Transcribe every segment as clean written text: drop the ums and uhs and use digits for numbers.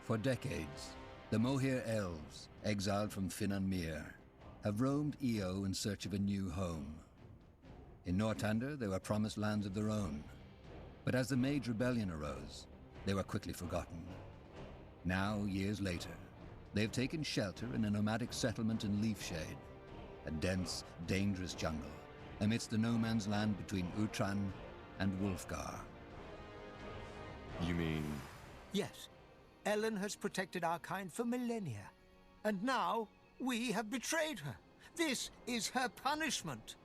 For decades, the Moher elves, exiled from Finnanmere, have roamed Io in search of a new home. In Northander, they were promised lands of their own. But as the Mage Rebellion arose, they were quickly forgotten. Now, years later, they have taken shelter in a nomadic settlement in Leafshade, a dense, dangerous jungle amidst the no-man's land between Utran and Wulfgar. You mean... Yes. Ellen has protected our kind for millennia. And now, we have betrayed her. This is her punishment.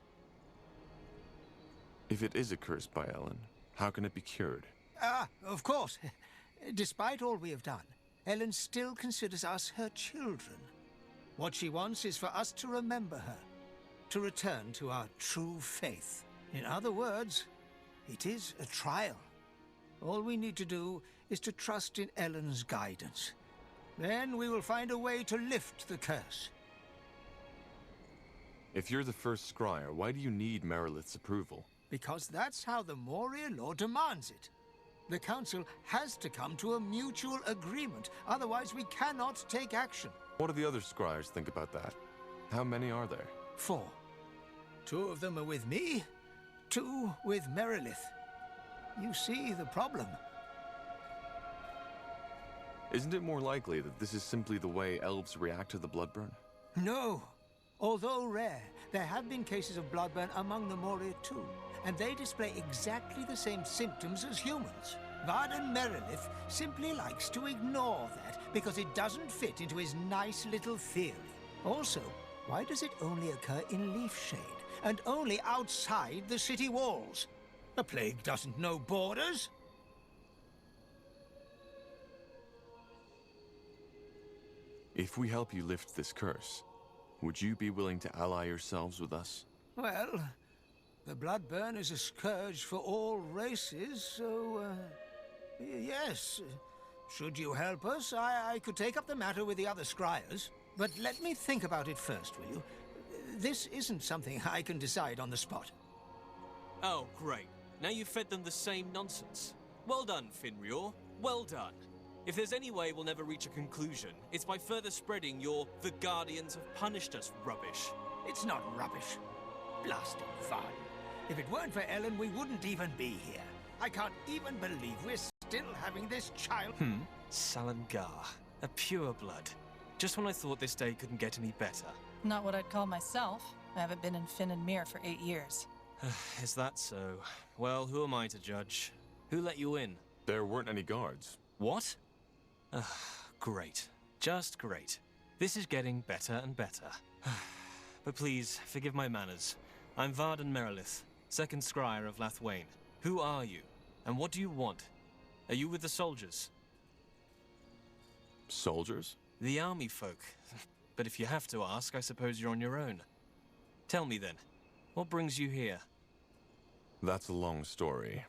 If it is a curse by Ellen, how can it be cured? Of course. Despite all we have done, Ellen still considers us her children. What she wants is for us to remember her, to return to our true faith. In other words, it is a trial. All we need to do is to trust in Ellen's guidance. Then we will find a way to lift the curse. If you're the first scryer, why do you need Merilith's approval? Because that's how the Moria law demands it. The Council has to come to a mutual agreement, otherwise we cannot take action. What do the other scryers think about that? How many are there? 4. 2 of them are with me, 2 with Merilith. You see the problem. Isn't it more likely that this is simply the way elves react to the bloodburn? No. Although rare, there have been cases of bloodburn among the Moria too, and they display exactly the same symptoms as humans. Varden Merilith simply likes to ignore that because it doesn't fit into his nice little theory. Also, why does it only occur in Leafshade, and only outside the city walls? The plague doesn't know borders. If we help you lift this curse, would you be willing to ally yourselves with us? Well, the bloodburn is a scourge for all races, so, yes. Should you help us, I could take up the matter with the other scryers. But let me think about it first, will you? This isn't something I can decide on the spot. Oh, great. Now you've fed them the same nonsense. Well done, Finrior. Well done. If there's any way we'll never reach a conclusion, it's by further spreading your "the Guardians have punished us" rubbish. It's not rubbish. Blasted fun. If it weren't for Ellen, we wouldn't even be here. I can't even believe we're still having this child. Salangar. A pure blood. Just when I thought this day couldn't get any better. Not what I'd call myself. I haven't been in Finnanmere for 8 years. Is that so? Well, who am I to judge? Who let you in? There weren't any guards. What? Great. Just great. This is getting better and better. But please, forgive my manners. I'm Varden Merilith, second scryer of Lathwain. Who are you? And what do you want? Are you with the soldiers? Soldiers? The army folk. But if you have to ask, I suppose you're on your own. Tell me then, what brings you here? That's a long story.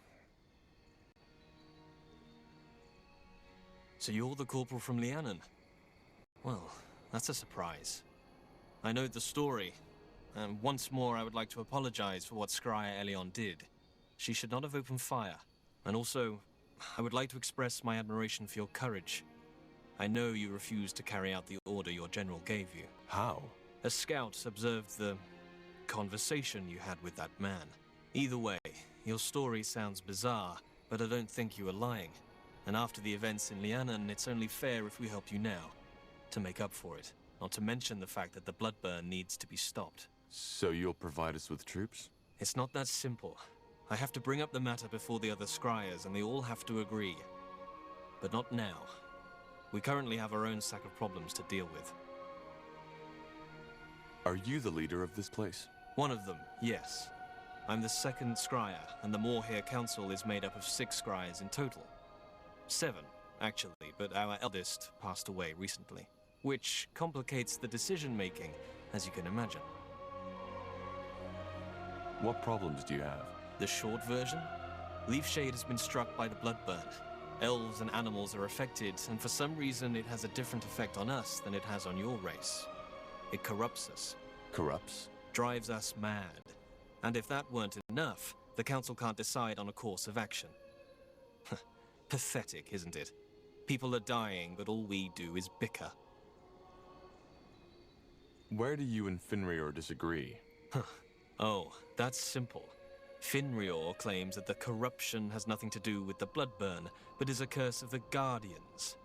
So you're the corporal from Lianan? Well, that's a surprise. I know the story, and once more I would like to apologize for what Scryer Elion did. She should not have opened fire. And also, I would like to express my admiration for your courage. I know you refused to carry out the order your general gave you. How? A scout observed the conversation you had with that man. Either way, your story sounds bizarre, but I don't think you were lying. And after the events in Lianan, it's only fair if we help you now, to make up for it. Not to mention the fact that the bloodburn needs to be stopped. So you'll provide us with troops? It's not that simple. I have to bring up the matter before the other scryers, and they all have to agree. But not now. We currently have our own sack of problems to deal with. Are you the leader of this place? One of them, yes. I'm the second scryer, and the Moorhere Council is made up of 6 scryers in total. 7, actually, but our eldest passed away recently. Which complicates the decision-making, as you can imagine. What problems do you have? The short version? Leafshade has been struck by the bloodburn. Elves and animals are affected, and for some reason it has a different effect on us than it has on your race. It corrupts us. Corrupts? Drives us mad. And if that weren't enough, the Council can't decide on a course of action. Pathetic, isn't it? People are dying, but all we do is bicker. Where do you and Finrior disagree? Oh, that's simple. Finrior claims that the corruption has nothing to do with the Bloodburn, but is a curse of the Guardians.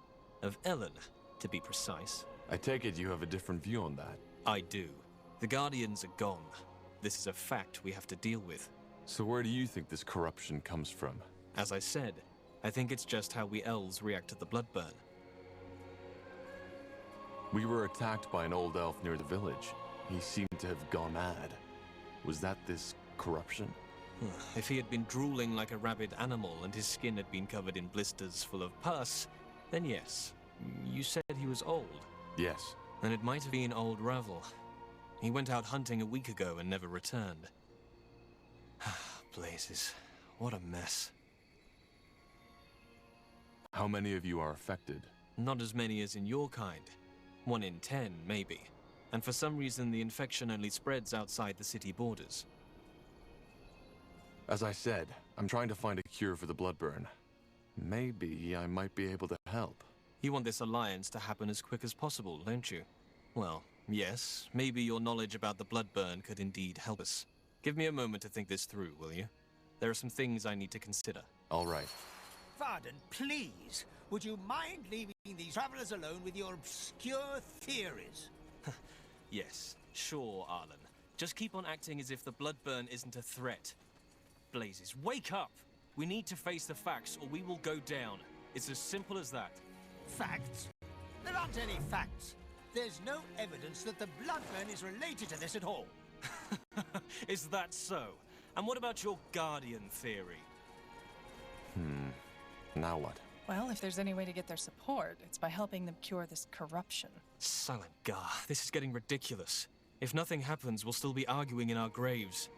Of Ellen, to be precise. I take it you have a different view on that. I do. The Guardians are gone. This is a fact we have to deal with. So where do you think this corruption comes from? As I said, I think it's just how we elves react to the Bloodburn. We were attacked by an old elf near the village. He seemed to have gone mad. Was that this corruption? If he had been drooling like a rabid animal and his skin had been covered in blisters full of pus, then yes. You said he was old. Yes. Then it might have been old Ravel. He went out hunting a week ago and never returned. Blazes. What a mess. How many of you are affected? Not as many as in your kind. 1 in 10, maybe. And for some reason the infection only spreads outside the city borders. As I said, I'm trying to find a cure for the Bloodburn. Maybe I might be able to help. You want this alliance to happen as quick as possible, don't you? Well, yes, maybe your knowledge about the Bloodburn could indeed help us. Give me a moment to think this through, will you? There are some things I need to consider. All right. Varden, please, would you mind leaving these travelers alone with your obscure theories? Yes, sure, Arlen. Just keep on acting as if the Bloodburn isn't a threat. Blazes, wake up! We need to face the facts or we will go down. It's as simple as that. Facts? There aren't any facts. There's no evidence that the Bloodburn is related to this at all. Is that so? And what about your Guardian theory? Now what? Well, if there's any way to get their support, it's by helping them cure this corruption. Silent Gar, this is getting ridiculous. If nothing happens, we'll still be arguing in our graves.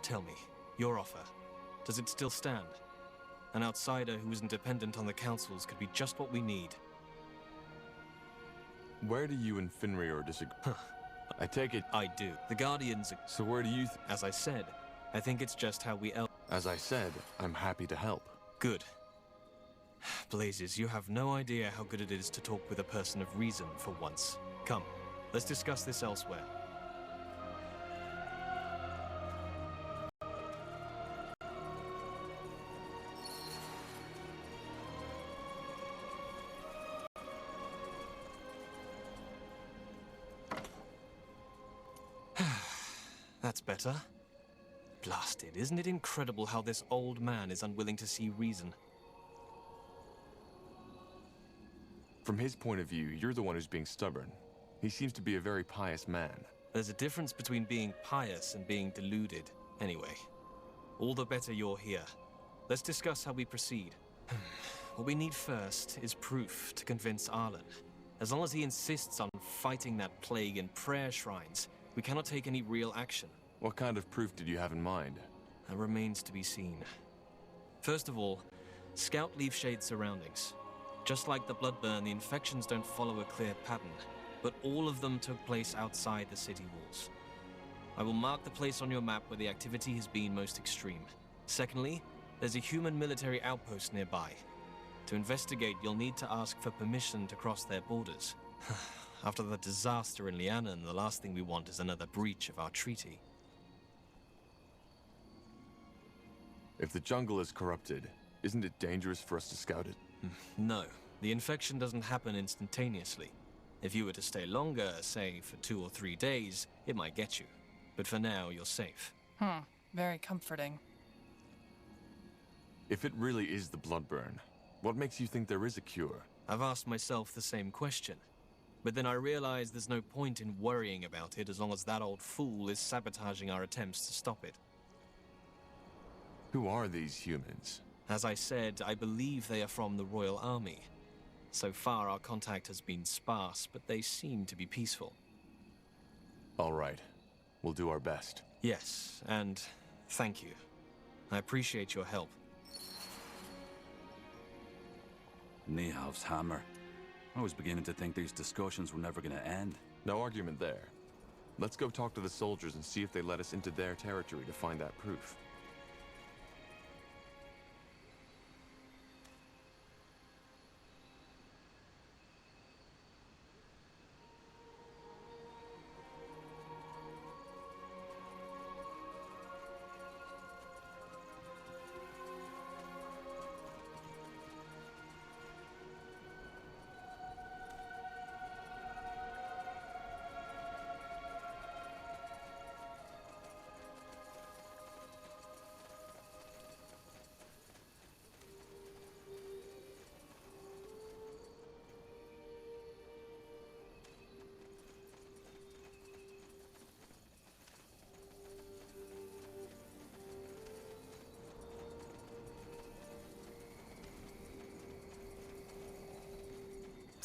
Tell me, your offer, does it still stand? An outsider who isn't dependent on the councils could be just what we need. Where do you and Finrior disagree? I take it... I do. The Guardians are... So where do you... As I said, I think it's just how we As I said, I'm happy to help. Good. Blazes, you have no idea how good it is to talk with a person of reason for once. Come, let's discuss this elsewhere. That's better. Blasted, isn't it incredible how this old man is unwilling to see reason? From his point of view, you're the one who's being stubborn. He seems to be a very pious man. There's a difference between being pious and being deluded. Anyway, all the better you're here. Let's discuss how we proceed. What we need first is proof to convince Arlen. As long as he insists on fighting that plague in prayer shrines, we cannot take any real action. What kind of proof did you have in mind? That remains to be seen. First of all, scout Leafshade's surroundings. Just like the Bloodburn, the infections don't follow a clear pattern, but all of them took place outside the city walls. I will mark the place on your map where the activity has been most extreme. Secondly, there's a human military outpost nearby. To investigate, you'll need to ask for permission to cross their borders. After the disaster in Lianan, the last thing we want is another breach of our treaty. If the jungle is corrupted, isn't it dangerous for us to scout it? No, the infection doesn't happen instantaneously. If you were to stay longer, say for 2 or 3 days, it might get you. But for now, you're safe. Very comforting. If it really is the Bloodburn, what makes you think there is a cure? I've asked myself the same question. But then I realized there's no point in worrying about it as long as that old fool is sabotaging our attempts to stop it. Who are these humans? As I said, I believe they are from the Royal Army. So far, our contact has been sparse, but they seem to be peaceful. All right. We'll do our best. Yes, and thank you. I appreciate your help. Nihav's hammer. I was beginning to think these discussions were never going to end. No argument there. Let's go talk to the soldiers and see if they let us into their territory to find that proof.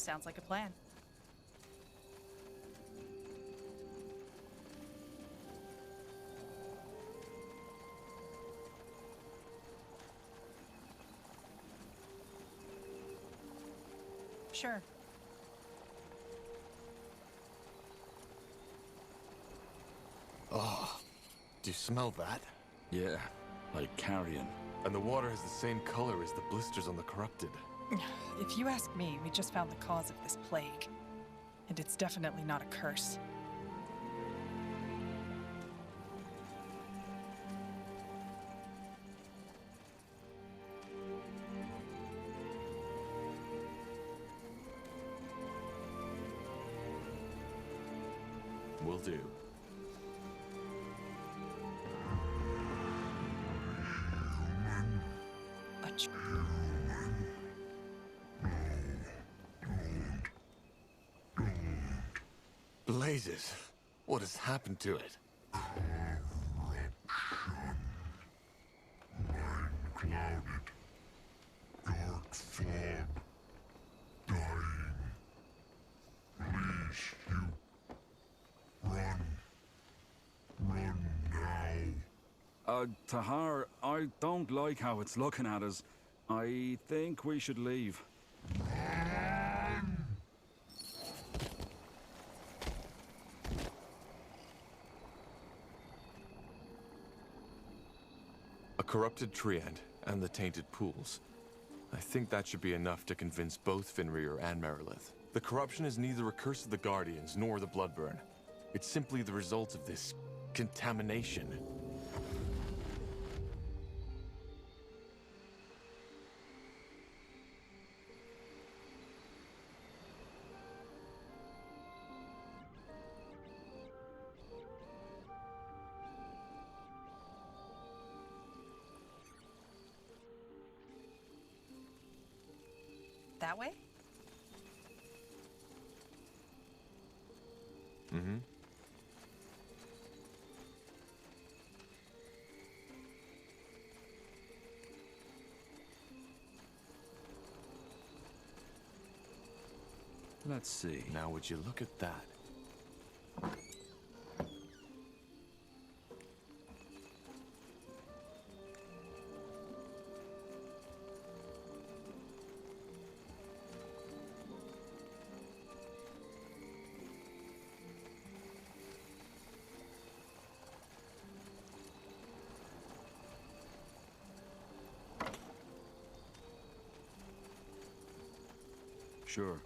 Sounds like a plan. Sure. Oh, do you smell that? Yeah, like carrion. And the water has the same color as the blisters on the corrupted. If you ask me, we just found the cause of this plague. And it's definitely not a curse. Will do. A tr- Blazes! What has happened to it? Clouded. Dark fog. Dying. Please, you. Run. Run now. Tahar, I don't like how it's looking at us. I think we should leave. A corrupted treant and the tainted pools. I think that should be enough to convince both Fenrir and Merilith. The corruption is neither a curse of the Guardians nor the Bloodburn. It's simply the result of this contamination. that way? Mm-hmm. Let's see. Now would you look at that? Sure.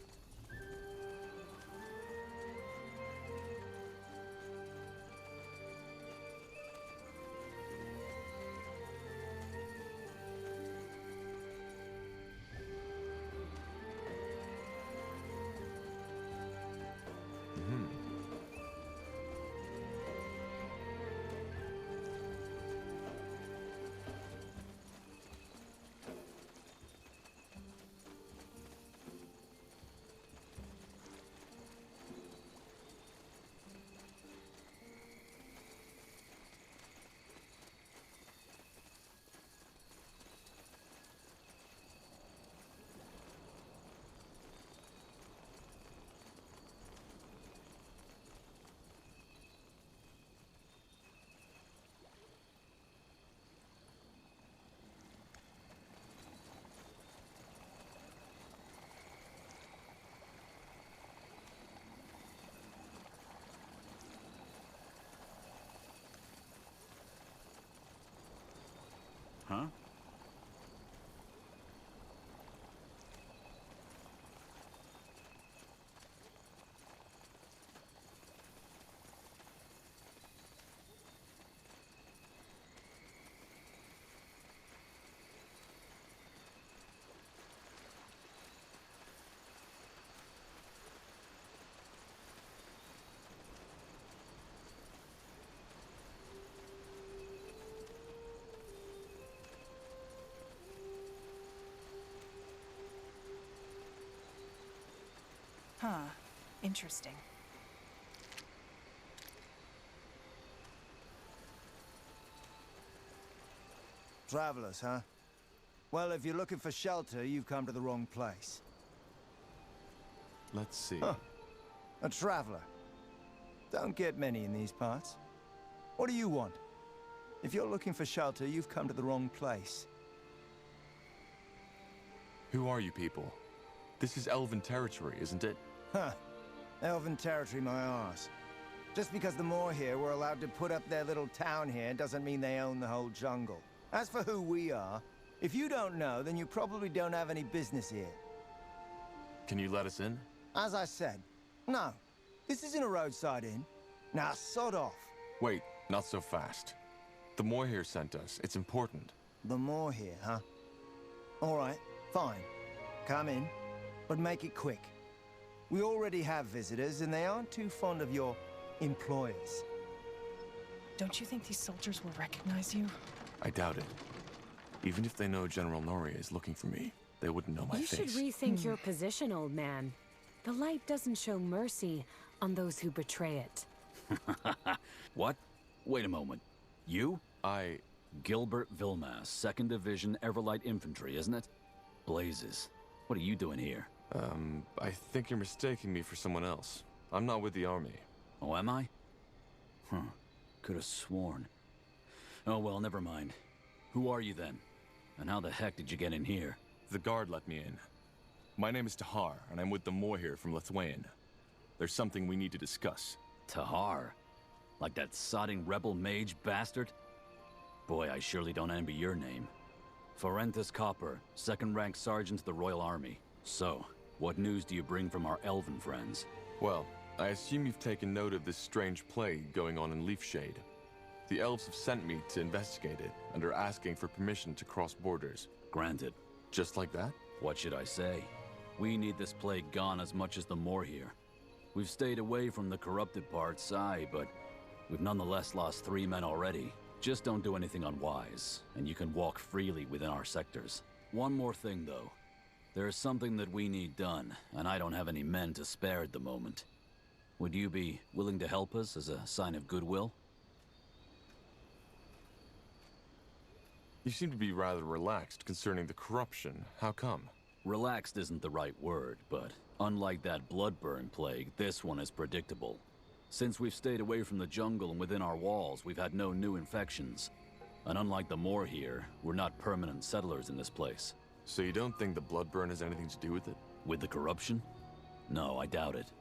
Huh? Huh. Interesting. Travelers, huh? Well, if you're looking for shelter, you've come to the wrong place. Let's see. Huh. A traveler. Don't get many in these parts. What do you want? If you're looking for shelter, you've come to the wrong place. Who are you people? This is Elven territory, isn't it? Huh. Elven territory, my arse. Just because the Moor here were allowed to put up their little town here doesn't mean they own the whole jungle. As for who we are, if you don't know, then you probably don't have any business here. Can you let us in? As I said, no. This isn't a roadside inn. Now, sod off. Wait, not so fast. The Moor here sent us. It's important. The Moor here, huh? All right, fine. Come in, but make it quick. We already have visitors, and they aren't too fond of your employers. Don't you think these soldiers will recognize you? I doubt it. Even if they know General Noria is looking for me, they wouldn't know my You face. should rethink your position, old man. The light doesn't show mercy on those who betray it. What? Wait a moment. You? I... Gilbert Vilmas, 2nd Division Everlight Infantry, isn't it? Blazes. What are you doing here? I think you're mistaking me for someone else. I'm not with the army. Oh, am I? Huh. Could have sworn. Oh, well, never mind. Who are you then? And how the heck did you get in here? The guard let me in. My name is Tahar, and I'm with the Moor here from Lithuania. There's something we need to discuss. Tahar? Like that sodding rebel mage bastard? Boy, I surely don't envy your name. Forentus Copper, 2nd rank sergeant to the Royal Army. So, what news do you bring from our elven friends? Well, I assume you've taken note of this strange plague going on in Leafshade. The elves have sent me to investigate it, and are asking for permission to cross borders. Granted. Just like that? What should I say? We need this plague gone as much as the Moor here. We've stayed away from the corrupted parts, aye, but we've nonetheless lost 3 men already. Just don't do anything unwise, and you can walk freely within our sectors. One more thing, though. There is something that we need done, and I don't have any men to spare at the moment. Would you be willing to help us as a sign of goodwill? You seem to be rather relaxed concerning the corruption. How come? Relaxed isn't the right word, but unlike that bloodburn plague, this one is predictable. Since we've stayed away from the jungle and within our walls, we've had no new infections. And unlike the Moor here, we're not permanent settlers in this place. So you don't think the bloodburn has anything to do with it? With the corruption? No, I doubt it.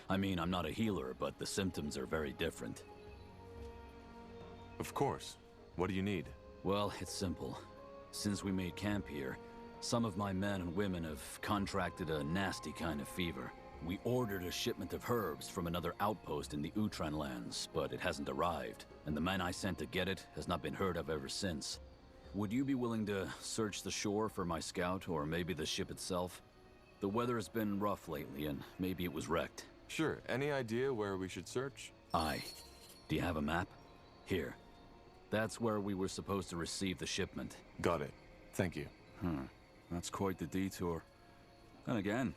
I mean, I'm not a healer, but the symptoms are very different. Of course. What do you need? Well, it's simple. Since we made camp here, some of my men and women have contracted a nasty kind of fever. We ordered a shipment of herbs from another outpost in the Utran lands, but it hasn't arrived, and the man I sent to get it has not been heard of ever since. Would you be willing to search the shore for my scout, or maybe the ship itself? The weather has been rough lately, and maybe it was wrecked. Sure. Any idea where we should search? Aye. Do you have a map? Here. That's where we were supposed to receive the shipment. Got it. Thank you. That's quite the detour. Then again,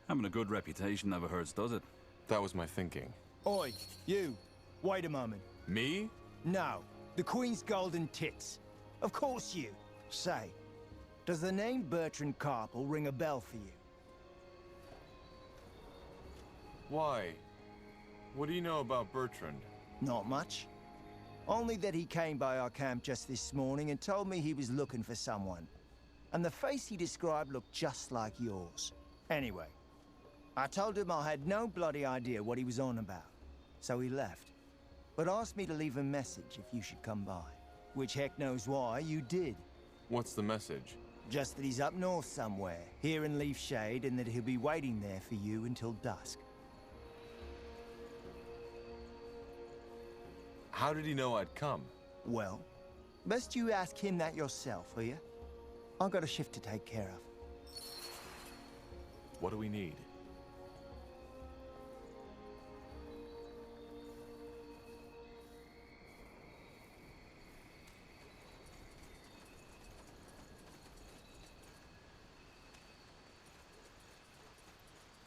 having a good reputation never hurts, does it? That was my thinking. Oi, you. Wait a moment. Me? No. The Queen's golden tits. Of course you. Say, does the name Bertrand Carpel ring a bell for you? Why? What do you know about Bertrand? Not much. Only that he came by our camp just this morning and told me he was looking for someone. And the face he described looked just like yours. Anyway, I told him I had no bloody idea what he was on about. So he left. But asked me to leave a message if you should come by. Which heck knows why you did. What's the message? Just that he's up north somewhere, here in Leafshade, and that he'll be waiting there for you until dusk. How did he know I'd come? Well, best you ask him that yourself, will you? I've got a shift to take care of. What do we need?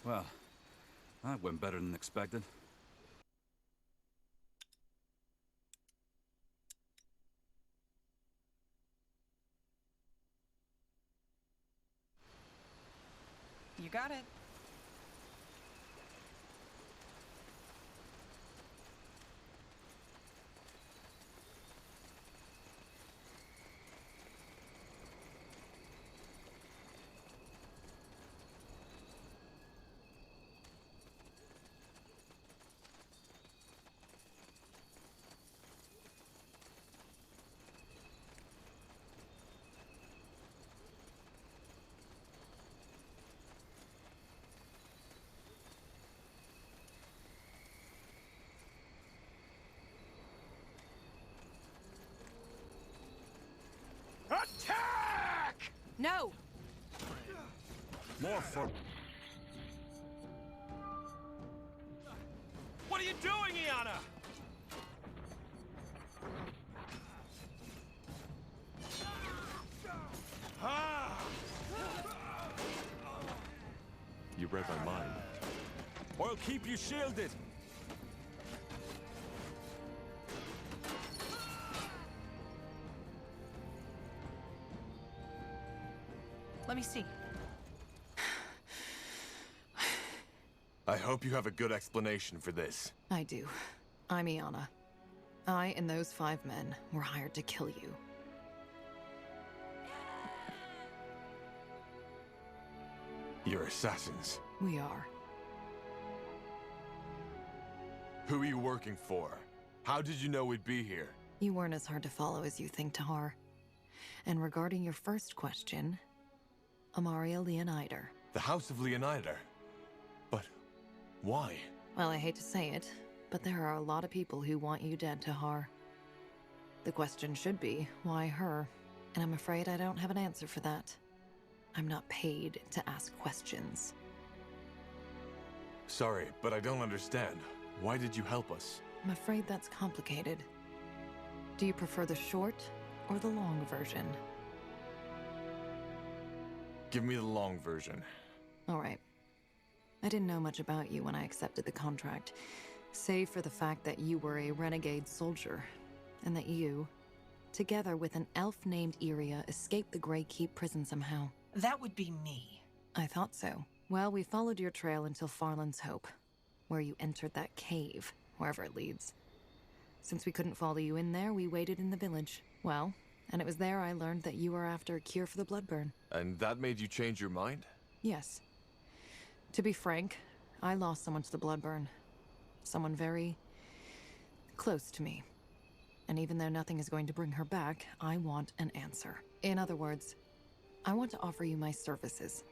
Well, that went better than expected. You got it. No! More for... What are you doing, Iana? You read my mind. I'll keep you shielded. Let me see. I hope you have a good explanation for this. I do. I'm Iana. I and those 5 men were hired to kill you. You're assassins. We are. Who are you working for? How did you know we'd be here? You weren't as hard to follow as you think, Tahar. And regarding your first question, Amaria Leonider. The House of Leonider. But why? Well, I hate to say it, but there are a lot of people who want you dead, Tahar. The question should be, why her? And I'm afraid I don't have an answer for that. I'm not paid to ask questions. Sorry, but I don't understand. Why did you help us? I'm afraid that's complicated. Do you prefer the short or the long version? Give me the long version. All right. I didn't know much about you when I accepted the contract, save for the fact that you were a renegade soldier, and that you, together with an elf named Iria, escaped the Grey Keep prison somehow. That would be me. I thought so. Well, we followed your trail until Farland's Hope, where you entered that cave, wherever it leads. Since we couldn't follow you in there, we waited in the village. Well, and it was there I learned that you were after a cure for the bloodburn. And that made you change your mind? Yes. To be frank, I lost someone to the bloodburn. Someone very close to me. And even though nothing is going to bring her back, I want an answer. In other words, I want to offer you my services.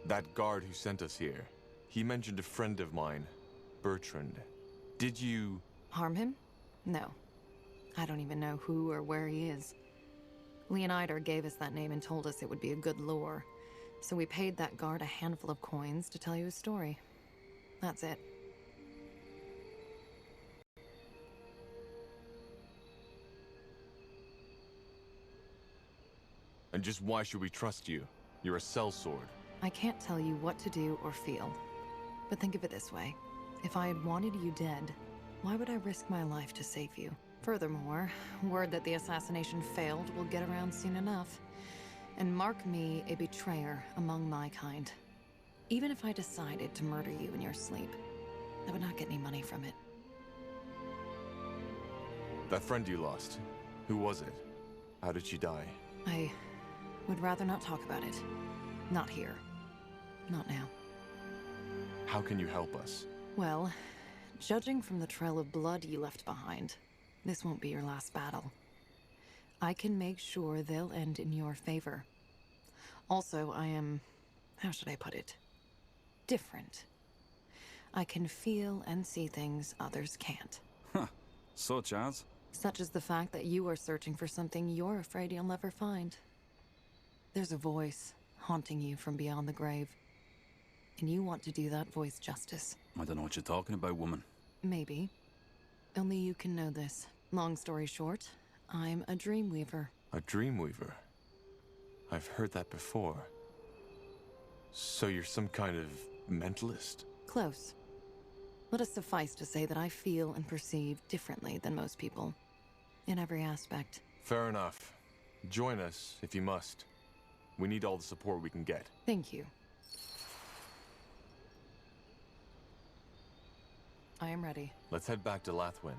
That guard who sent us here, he mentioned a friend of mine, Bertrand. Did you... Harm him? No. I don't even know who or where he is. Leonider gave us that name and told us it would be a good lure. So we paid that guard a handful of coins to tell you his story. That's it. And just why should we trust you? You're a sellsword. I can't tell you what to do or feel. But think of it this way. If I had wanted you dead, why would I risk my life to save you? Furthermore, word that the assassination failed will get around soon enough. And mark me a betrayer among my kind. Even if I decided to murder you in your sleep, I would not get any money from it. That friend you lost, who was it? How did she die? I would rather not talk about it. Not here. Not now. How can you help us? Well, judging from the trail of blood you left behind, this won't be your last battle. I can make sure they'll end in your favor. Also, I am... how should I put it? Different. I can feel and see things others can't. Huh. Such as? Such as the fact that you are searching for something you're afraid you'll never find. There's a voice haunting you from beyond the grave. And you want to do that voice justice. I don't know what you're talking about, woman. Maybe. Only you can know this. Long story short, I'm a dreamweaver. A dreamweaver? I've heard that before. So you're some kind of mentalist? Close. Let us suffice to say that I feel and perceive differently than most people. In every aspect. Fair enough. Join us, if you must. We need all the support we can get. Thank you. I am ready. Let's head back to Lathwin.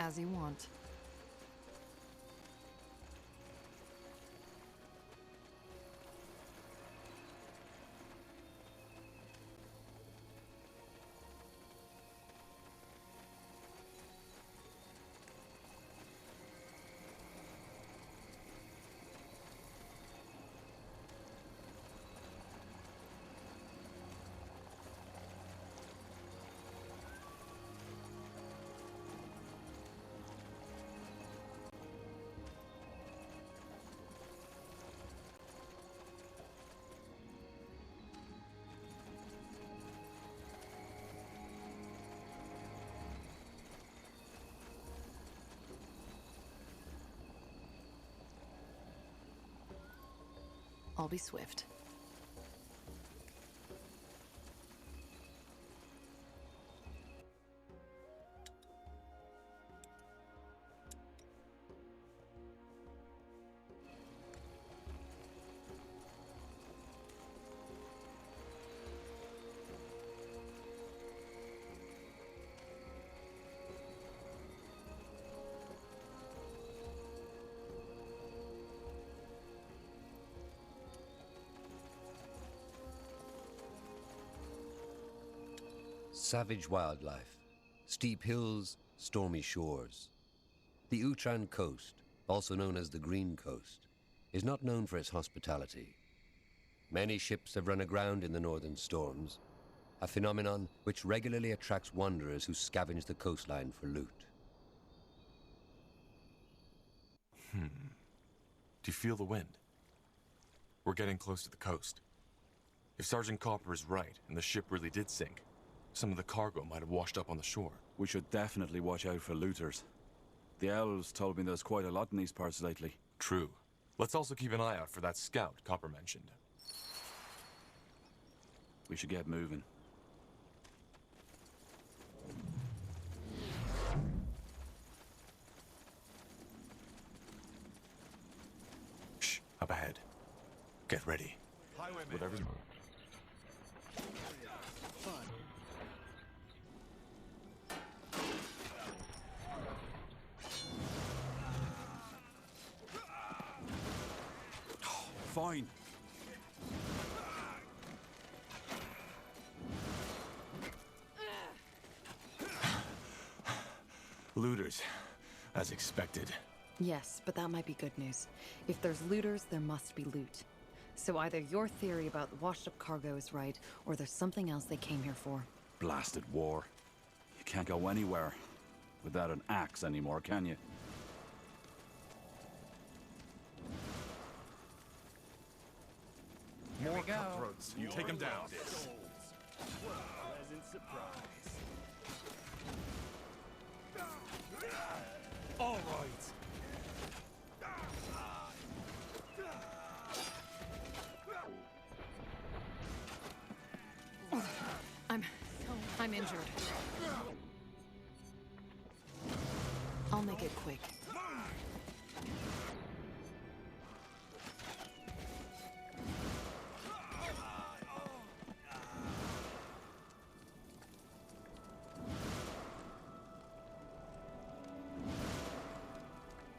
As you want. I'll be swift. Savage wildlife, steep hills, stormy shores. The Utran coast, also known as the Green Coast, is not known for its hospitality. Many ships have run aground in the northern storms, a phenomenon which regularly attracts wanderers who scavenge the coastline for loot. Do you feel the wind? We're getting close to the coast. If Sergeant Copper is right, and the ship really did sink, some of the cargo might have washed up on the shore. We should definitely watch out for looters. The elves told me there's quite a lot in these parts lately. True. Let's also keep an eye out for that scout Copper mentioned. We should get moving. Shh, up ahead. Get ready. Highwayman. Whatever. Fine. Looters, as expected. Yes, but that might be good news. If there's looters, there must be loot. So either your theory about the washed-up cargo is right, or there's something else they came here for. Blasted war. You can't go anywhere without an axe anymore, can you? Here we go. Cutthroats. You take them down. Pleasant surprise. All right. I'm injured. I'll make it quick.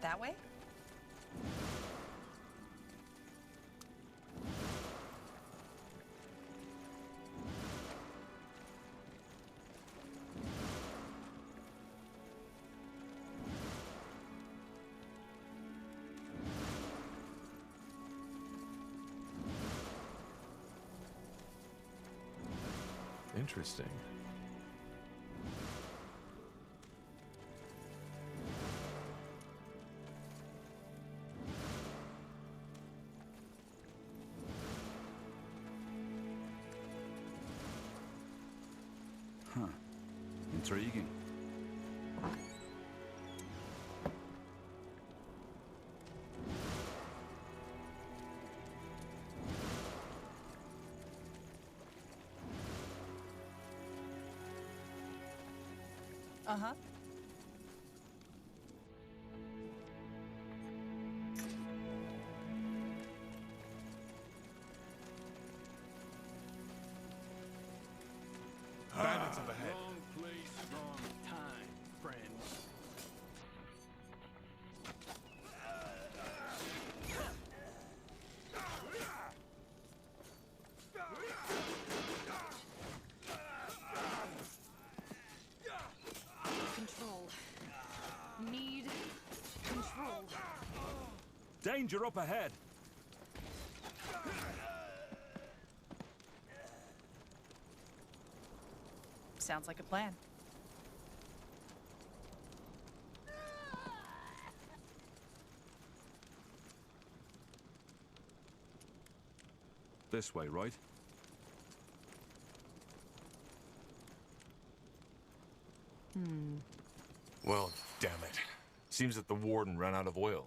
That way? Interesting. Huh. Intriguing. Uh-huh. Bandits up ahead. Wrong place, wrong time, friends. Danger up ahead! Sounds like a plan. This way, right? Well, damn it. Seems that the warden ran out of oil.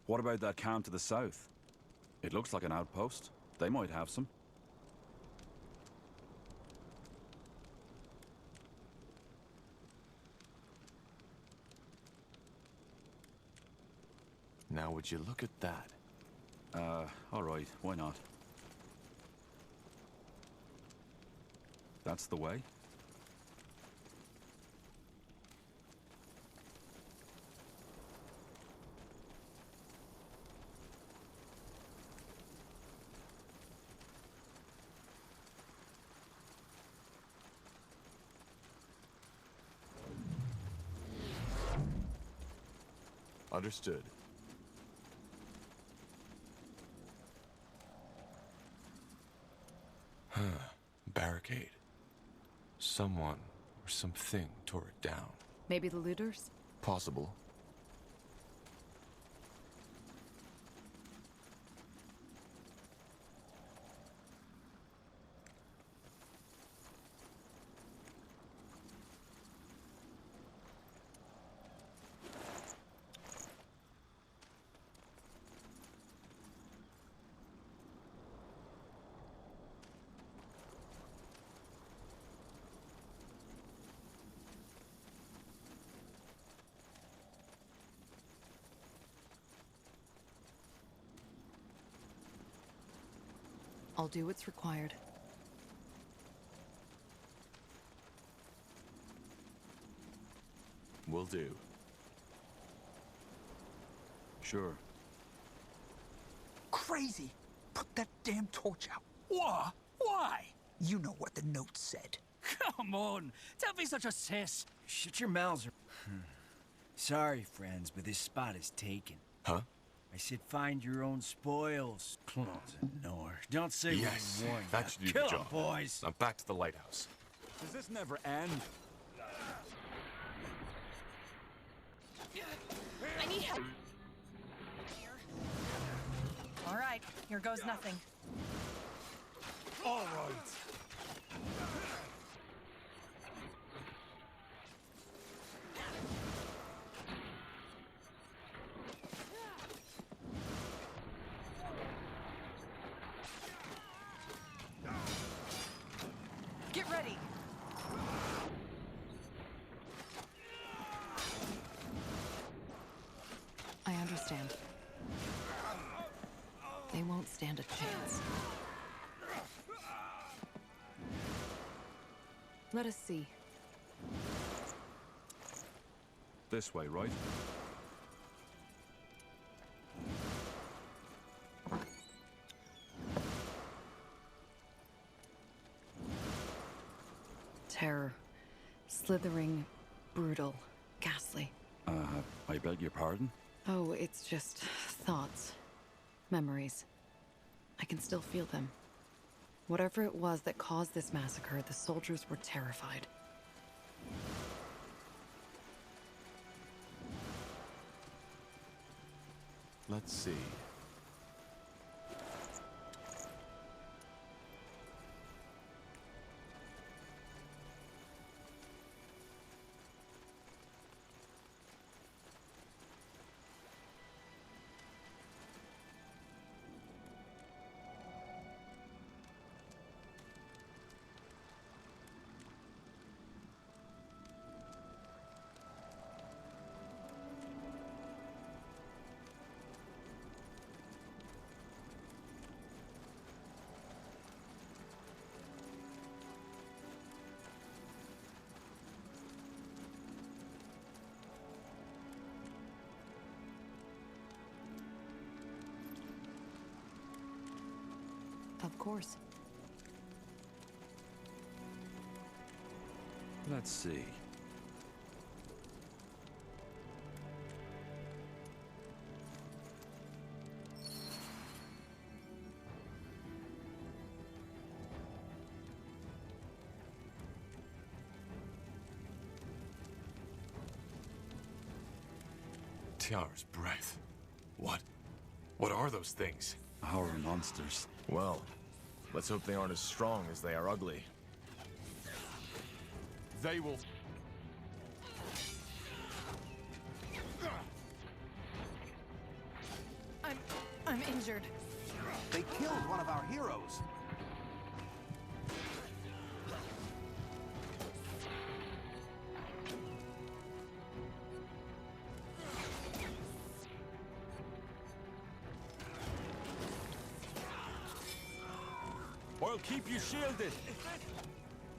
What about that camp to the south? It looks like an outpost. They might have some. Now would you look at that? Alright, why not? That's the way? Understood. Barricade. Someone or something tore it down. Maybe the looters? Possible. I'll do what's required. Will do. Sure. Crazy! Put that damn torch out. What? Why? You know what the note said. Come on! Don't be such a sis! Shut your mouths. Sorry, friends, but this spot is taken. Huh? I said find your own spoils. Closet north. Don't say Yes, we warned that should do Kill the 'em, job. boys. Now back to the lighthouse. Does this never end? I need help. All right, here goes nothing. All right. Get ready. I understand. They won't stand a chance. Let us see. This way, right? Terror. Slithering, brutal, ghastly. I beg your pardon? Oh, it's just thoughts. Memories. I can still feel them. Whatever it was that caused this massacre, the soldiers were terrified. Let's see. Of course. Let's see. Tiara's breath. What? What are those things? Our monsters. Well, let's hope they aren't as strong as they are ugly. They will... I'm injured. They killed one of our heroes. I'll keep you shielded.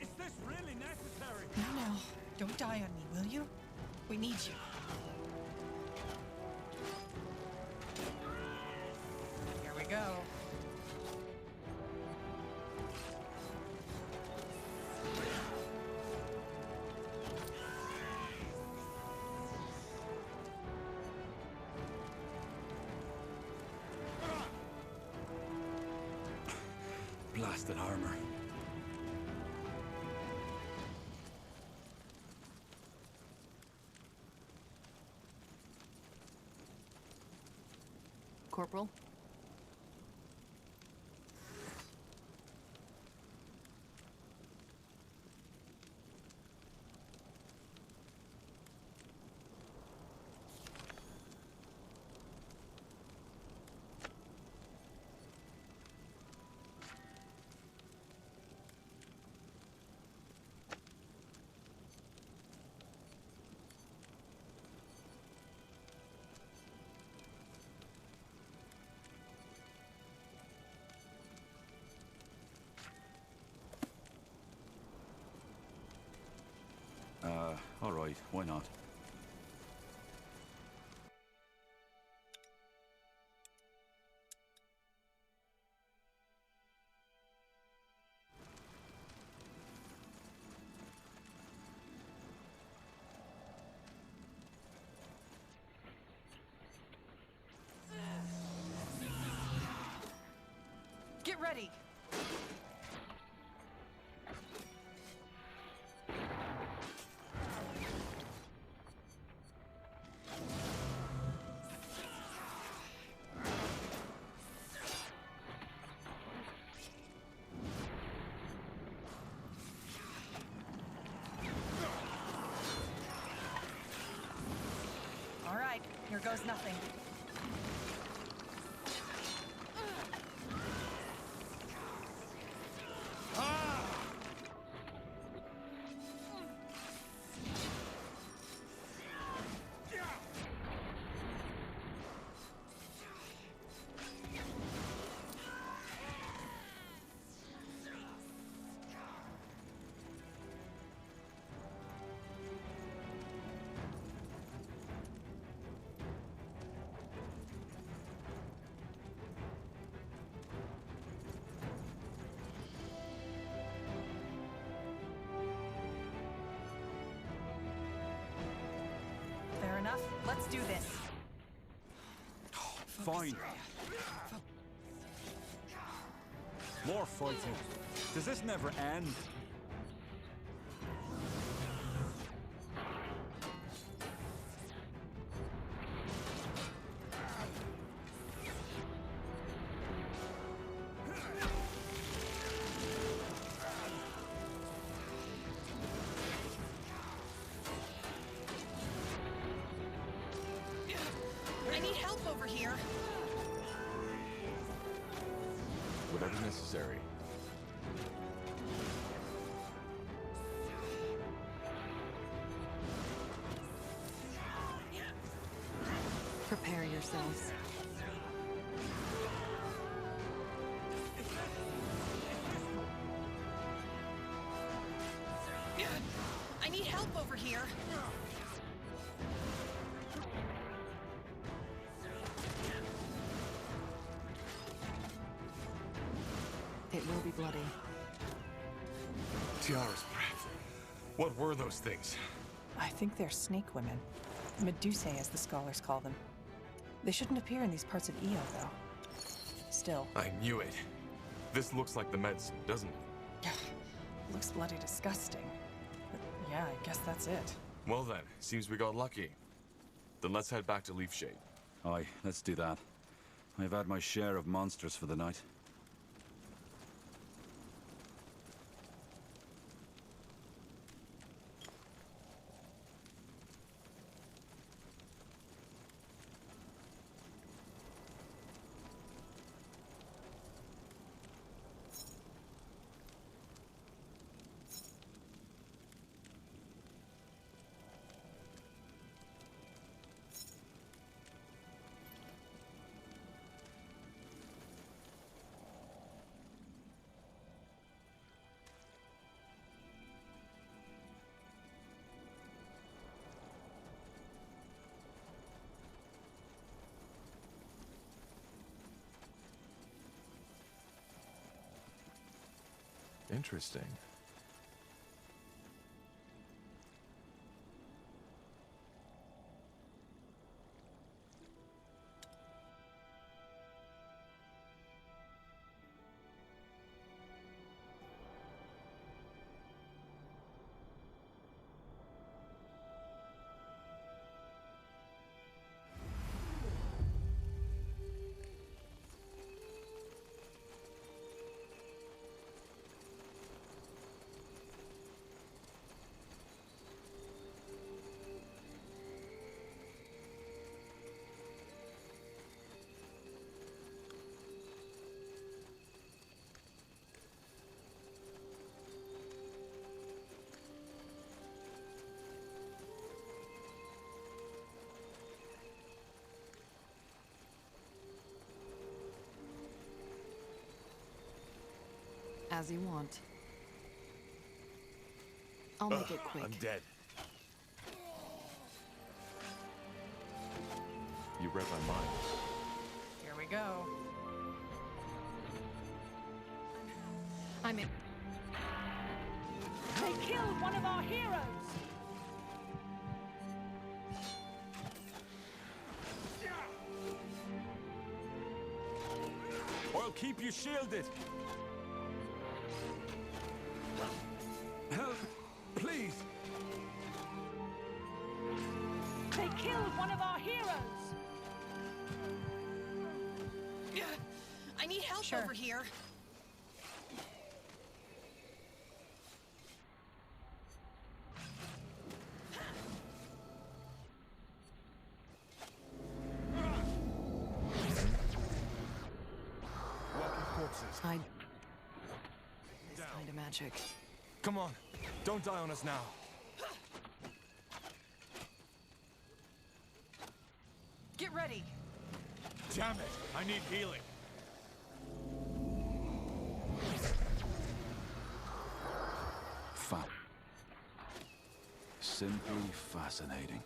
Is this really necessary? No, don't die on me, will you? We need you. Here we go. Blasted armor. Corporal? All right, why not? Get ready. All right, here goes nothing. Fair enough. Let's do this. Fine. More fighting. Does this never end? I need help over here. Whatever necessary. Prepare yourselves. I need help over here. It will be bloody. Tiara's breath. What were those things? I think they're snake women. Medusae, as the scholars call them. They shouldn't appear in these parts of Io, though. Still. I knew it. This looks like the meds, doesn't it? Looks bloody disgusting. But yeah, I guess that's it. Well then, seems we got lucky. Then let's head back to Leafshade. Aye, let's do that. I've had my share of monsters for the night. Interesting. As you want. I'll make it quick. I'm dead. You read my mind. Here we go. I'm in. They killed one of our heroes! I'll keep you shielded. Help, please. They killed one of our heroes! I need help over here. Walking corpses. This kind of magic. Come on. Don't die on us now. Get ready. Damn it! I need healing. Simply fascinating.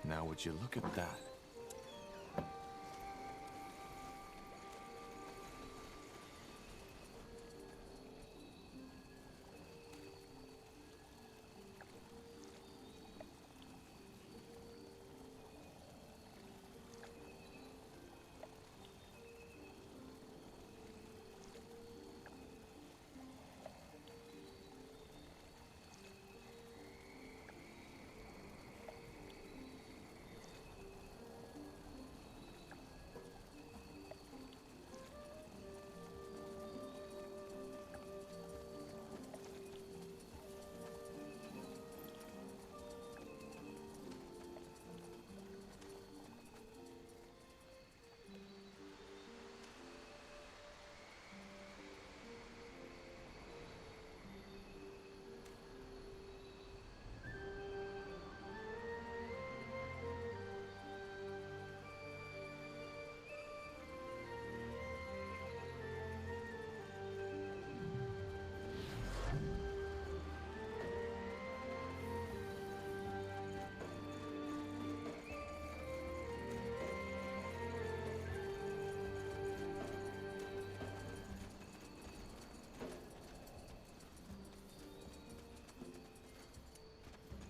Now would you look at that?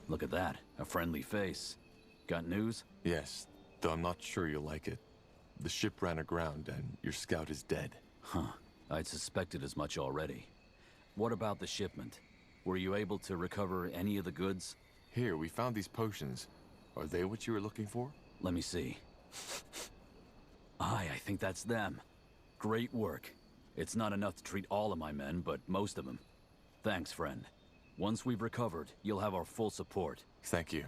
Look at that, a friendly face. Got news? Yes, though I'm not sure you'll like it. The ship ran aground, and your scout is dead. Huh. I'd suspected as much already. What about the shipment? Were you able to recover any of the goods? Here, we found these potions. Are they what you were looking for? Let me see. Aye, I think that's them. Great work. It's not enough to treat all of my men, but most of them. Thanks, friend. Once we've recovered, you'll have our full support. Thank you.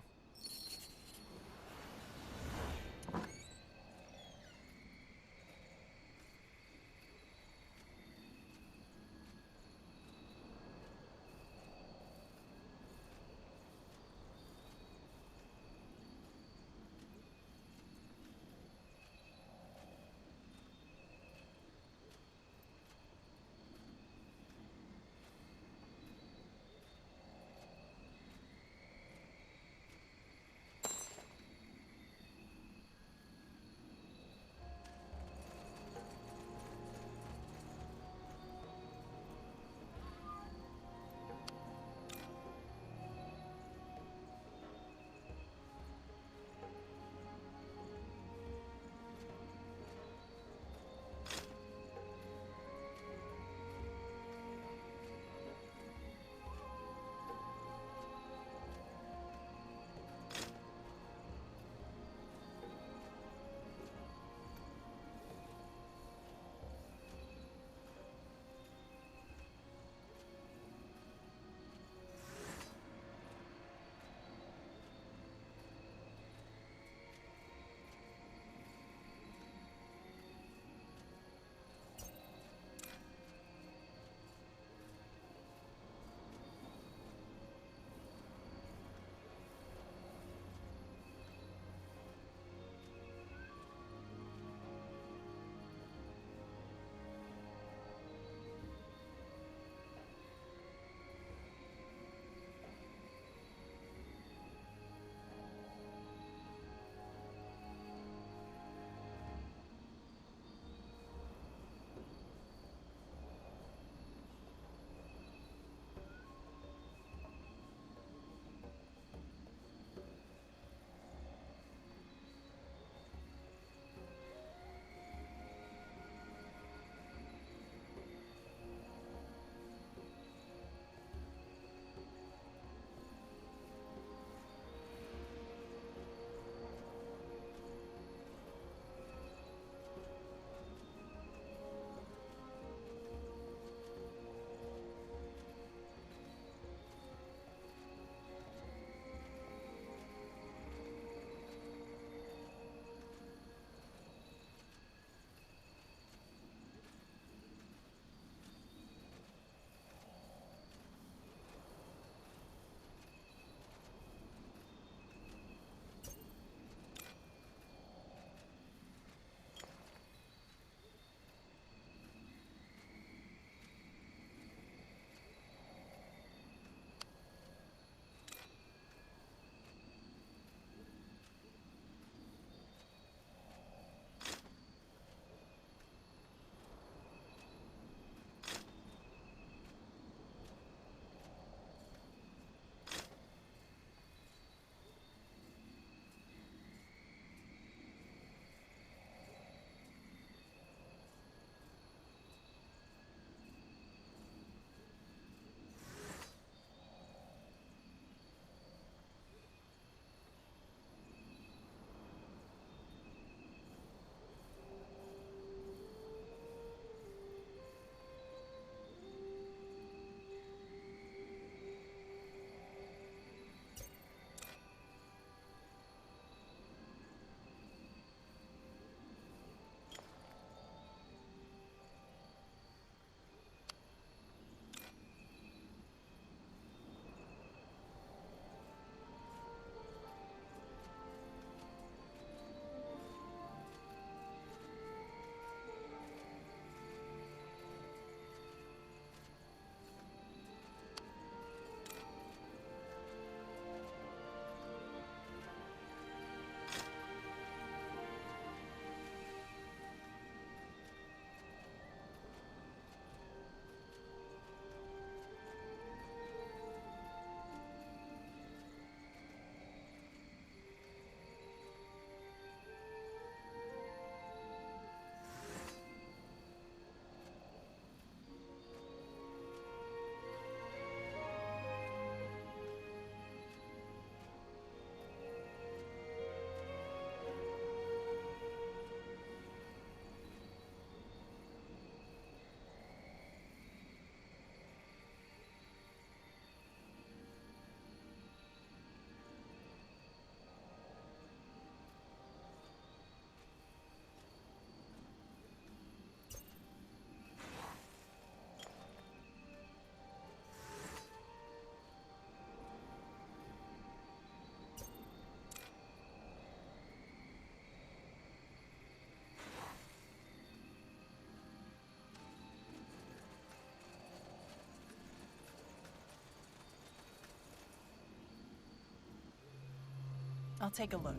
I'll take a look.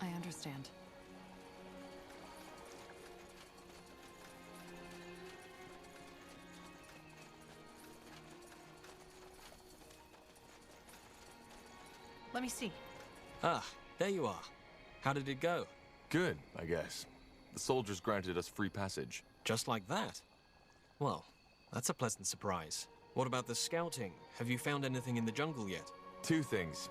I understand. Let me see. Ah, there you are. How did it go? Good, I guess. The soldiers granted us free passage. Just like that? Well, that's a pleasant surprise. What about the scouting? Have you found anything in the jungle yet? Two things.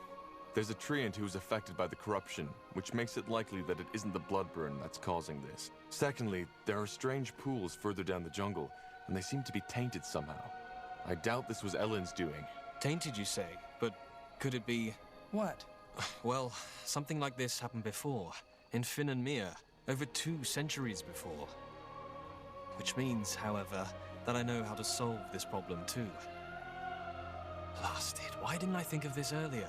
There's a treant who's affected by the corruption, which makes it likely that it isn't the bloodburn that's causing this. Secondly, there are strange pools further down the jungle, and they seem to be tainted somehow. I doubt this was Ellen's doing. Tainted, you say? But could it be... What? Well, something like this happened before, in Finn and Mir, over 2 centuries before. Which means, however, that I know how to solve this problem too. Blasted, why didn't I think of this earlier?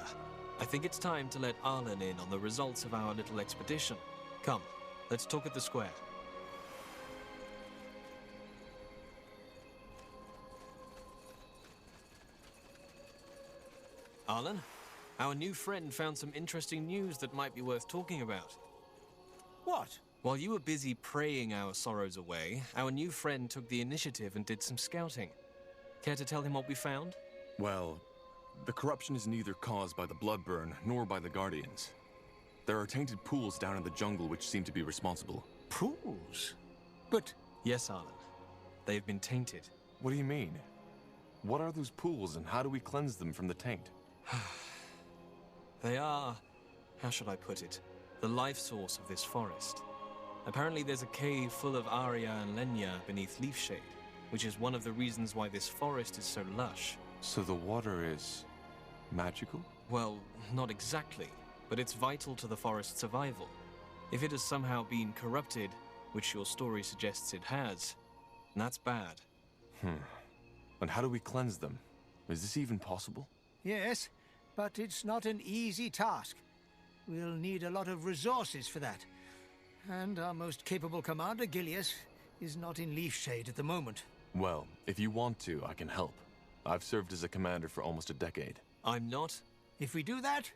I think it's time to let Arlen in on the results of our little expedition. Come, let's talk at the square. Arlen? Our new friend found some interesting news that might be worth talking about. What? While you were busy praying our sorrows away, our new friend took the initiative and did some scouting. Care to tell him what we found? Well, the corruption is neither caused by the bloodburn nor by the Guardians. There are tainted pools down in the jungle which seem to be responsible. Pools? But... Yes, Arlen. They have been tainted. What do you mean? What are those pools and how do we cleanse them from the taint? They are, how should I put it, the life source of this forest. Apparently there's a cave full of Aria and Lenya beneath leaf shade, which is one of the reasons why this forest is so lush. So the water is... magical? Well, not exactly, but it's vital to the forest's survival. If it has somehow been corrupted, which your story suggests it has, that's bad. And how do we cleanse them? Is this even possible? Yes, but it's not an easy task. We'll need a lot of resources for that. And our most capable commander, Gilius, is not in leaf shade at the moment. Well, if you want to, I can help. I've served as a commander for almost a decade. I'm not? If we do that,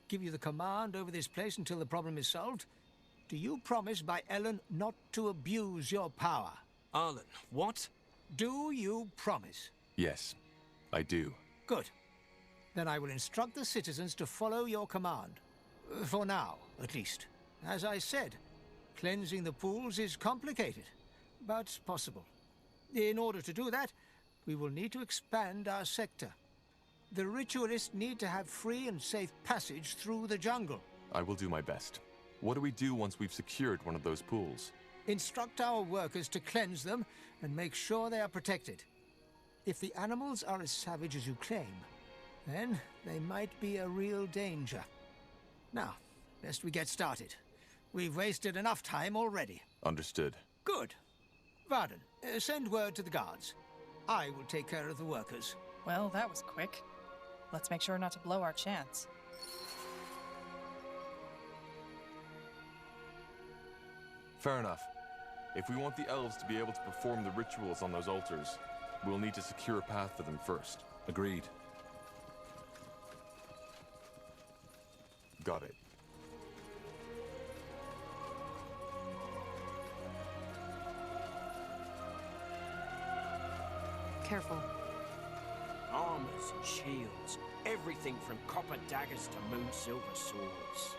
give you the command over this place until the problem is solved, do you promise by Ellen not to abuse your power? Arlen, what? Do you promise? Yes, I do. Good. Then I will instruct the citizens to follow your command. For now, at least. As I said, cleansing the pools is complicated, but possible. In order to do that, we will need to expand our sector. The ritualists need to have free and safe passage through the jungle. I will do my best. What do we do once we've secured one of those pools? Instruct our workers to cleanse them and make sure they are protected. If the animals are as savage as you claim, then they might be a real danger. Now, best we get started. We've wasted enough time already. Understood. Good. Varden, send word to the guards. I will take care of the workers. Well, that was quick. Let's make sure not to blow our chance. Fair enough. If we want the elves to be able to perform the rituals on those altars, we'll need to secure a path for them first. Agreed. Got it. Careful. Armors and shields, everything from copper daggers to moon silver swords.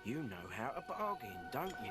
You know how to bargain, don't you?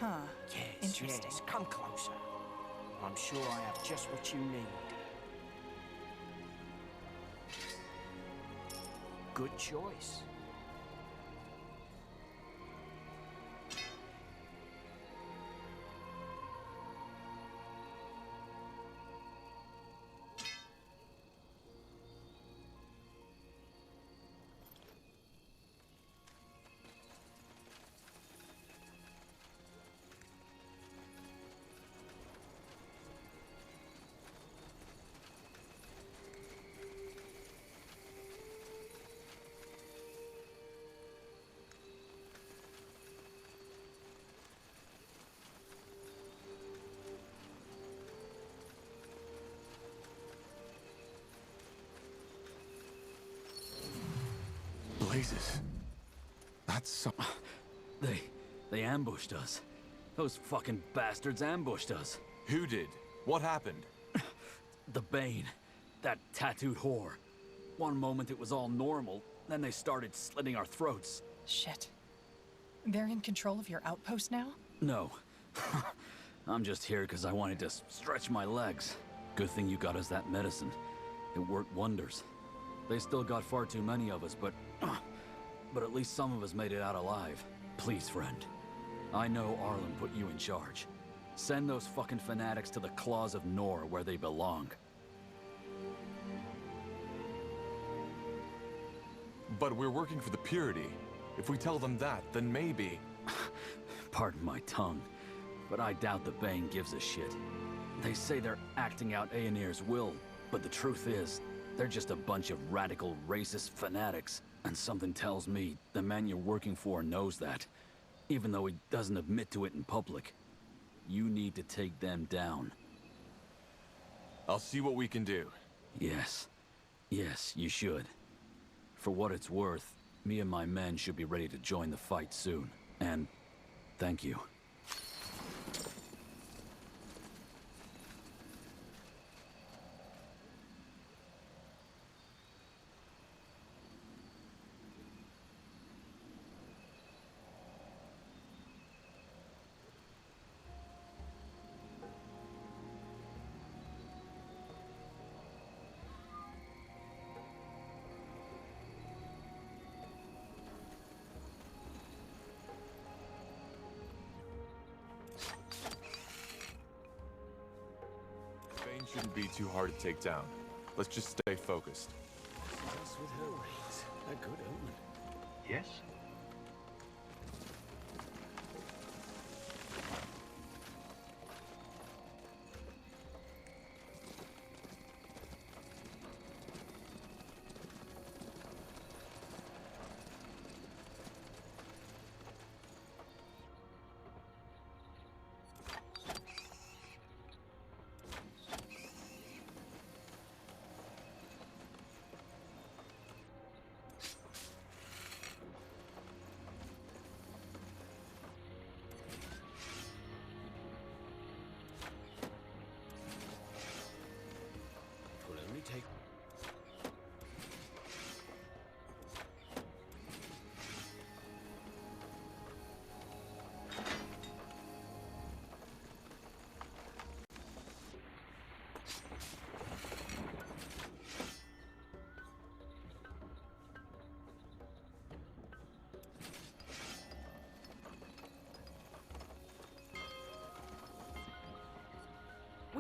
Huh. Yes, Interesting. yes, come closer. I'm sure I have just what you need. Good choice. Blazes. That's some... They ambushed us. Those fucking bastards ambushed us. Who did? What happened? The Bane. That tattooed whore. One moment it was all normal, then they started slitting our throats. Shit. They're in control of your outpost now? No. I'm just here because I wanted to stretch my legs. Good thing you got us that medicine. It worked wonders. They still got far too many of us, but at least some of us made it out alive. Please, friend. I know Arlen put you in charge. Send those fucking fanatics to the claws of Nor where they belong. But we're working for the Purity. If we tell them that, then maybe... Pardon my tongue, but I doubt the Bane gives a shit. They say they're acting out Aenir's will, but the truth is, they're just a bunch of radical, racist fanatics. And something tells me the man you're working for knows that, even though he doesn't admit to it in public. You need to take them down. I'll see what we can do. Yes. Yes, you should. For what it's worth, me and my men should be ready to join the fight soon. And thank you. Bane shouldn't be too hard to take down. Let's just stay focused. With her rays, a good omen. Yes?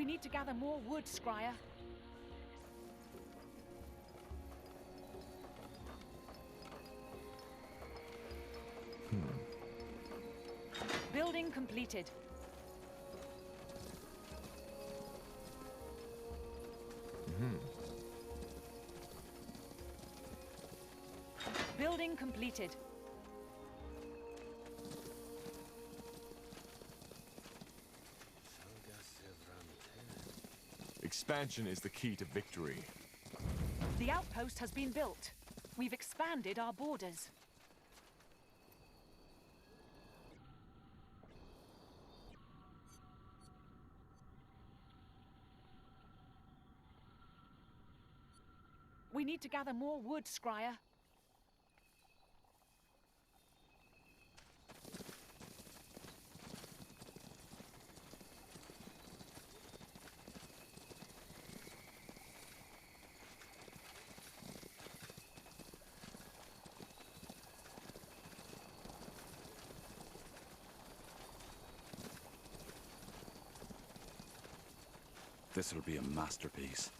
We need to gather more wood, Scryer. Building completed. Building completed. Expansion is the key to victory. The outpost has been built. We've expanded our borders. We need to gather more wood, Scryer. This'll be a masterpiece.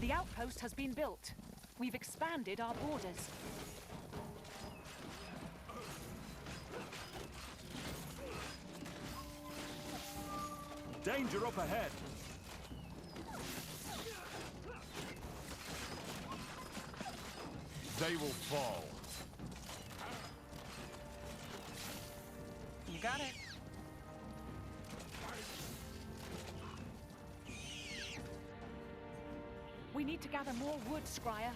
The outpost has been built. We've expanded our borders. Danger up ahead! They will fall. You got it. We need to gather more wood, Scryer.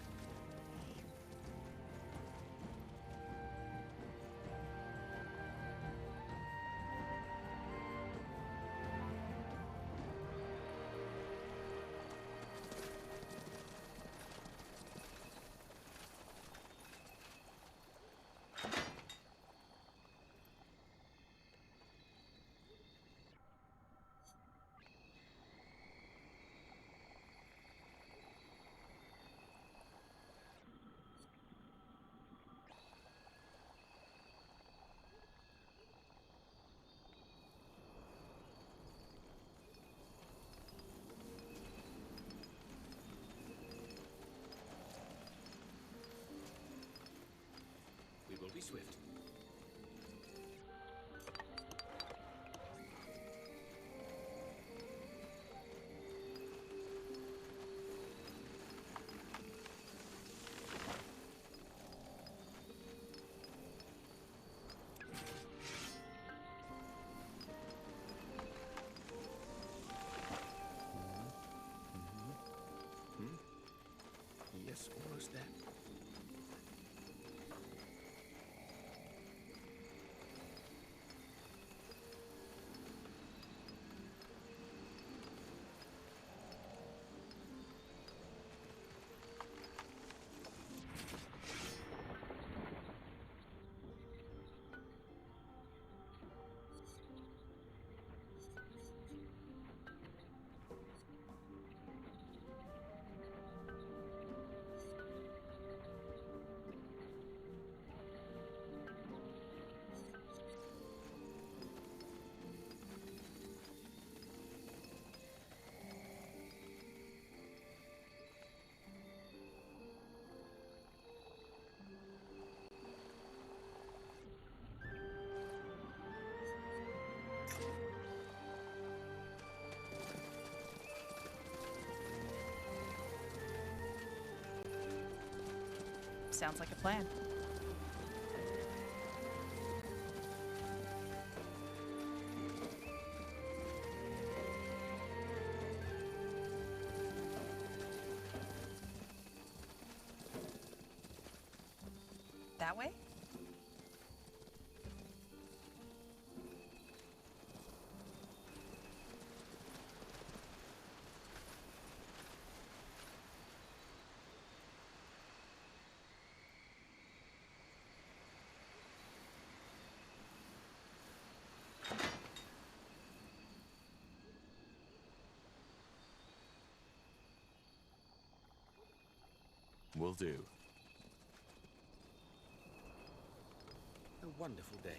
We will be swift. Yes, almost there. Sounds like a plan. That way? Will do. A wonderful day.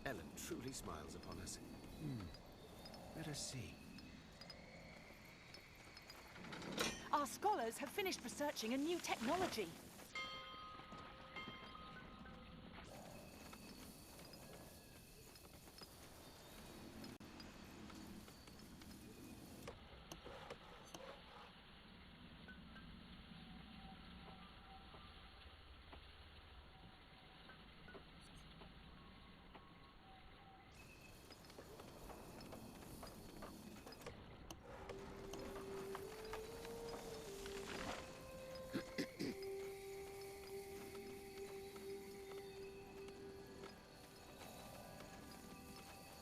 Ellen truly smiles upon us. Let us see. Our scholars have finished researching a new technology.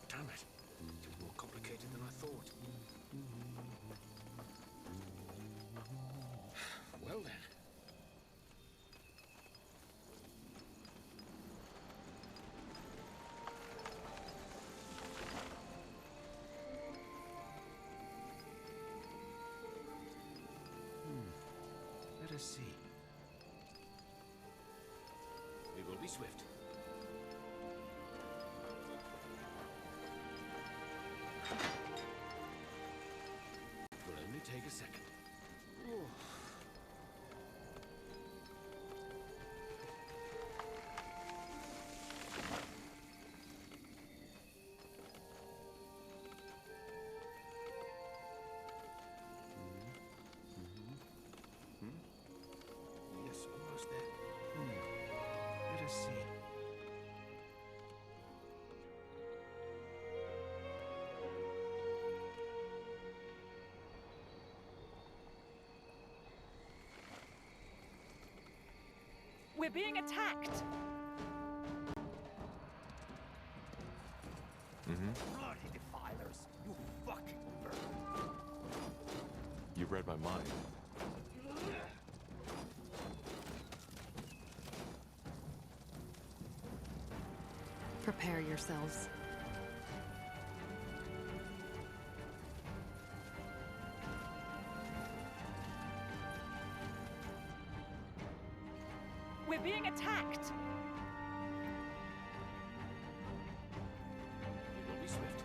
Damn it. It was more complicated than I thought. Well then. Let us see. We will be swift. It will only take a second. Yes, almost there. Let us see. We're being attacked! Bloody defilers! You fucking bird! You read my mind. Prepare yourselves. We're being attacked! We will be swift.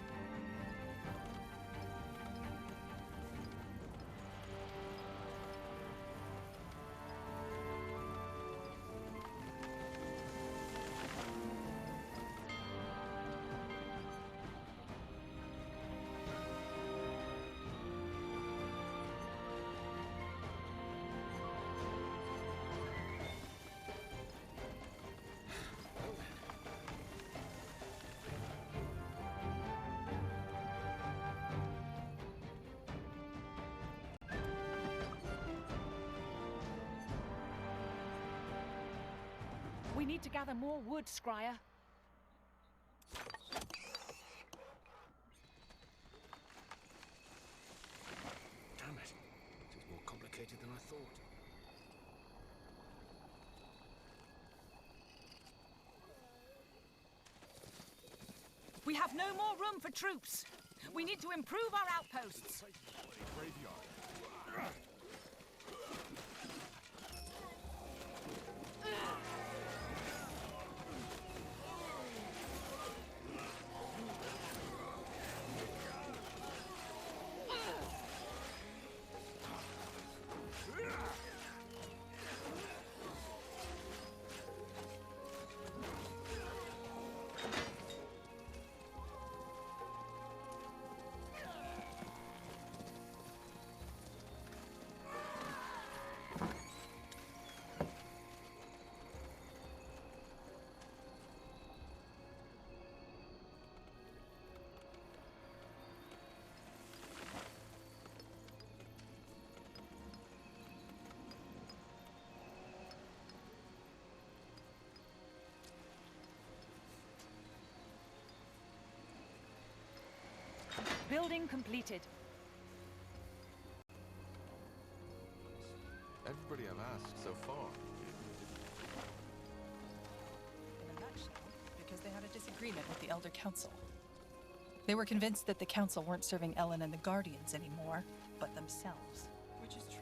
We need to gather more wood, Scryer. Damn it. It was more complicated than I thought. We have no more room for troops. We need to improve our outposts. Building completed. Everybody I've asked so far. In a nutshell, because they had a disagreement with the Elder Council. They were convinced that the Council weren't serving Ellen and the Guardians anymore, but themselves. Which is true.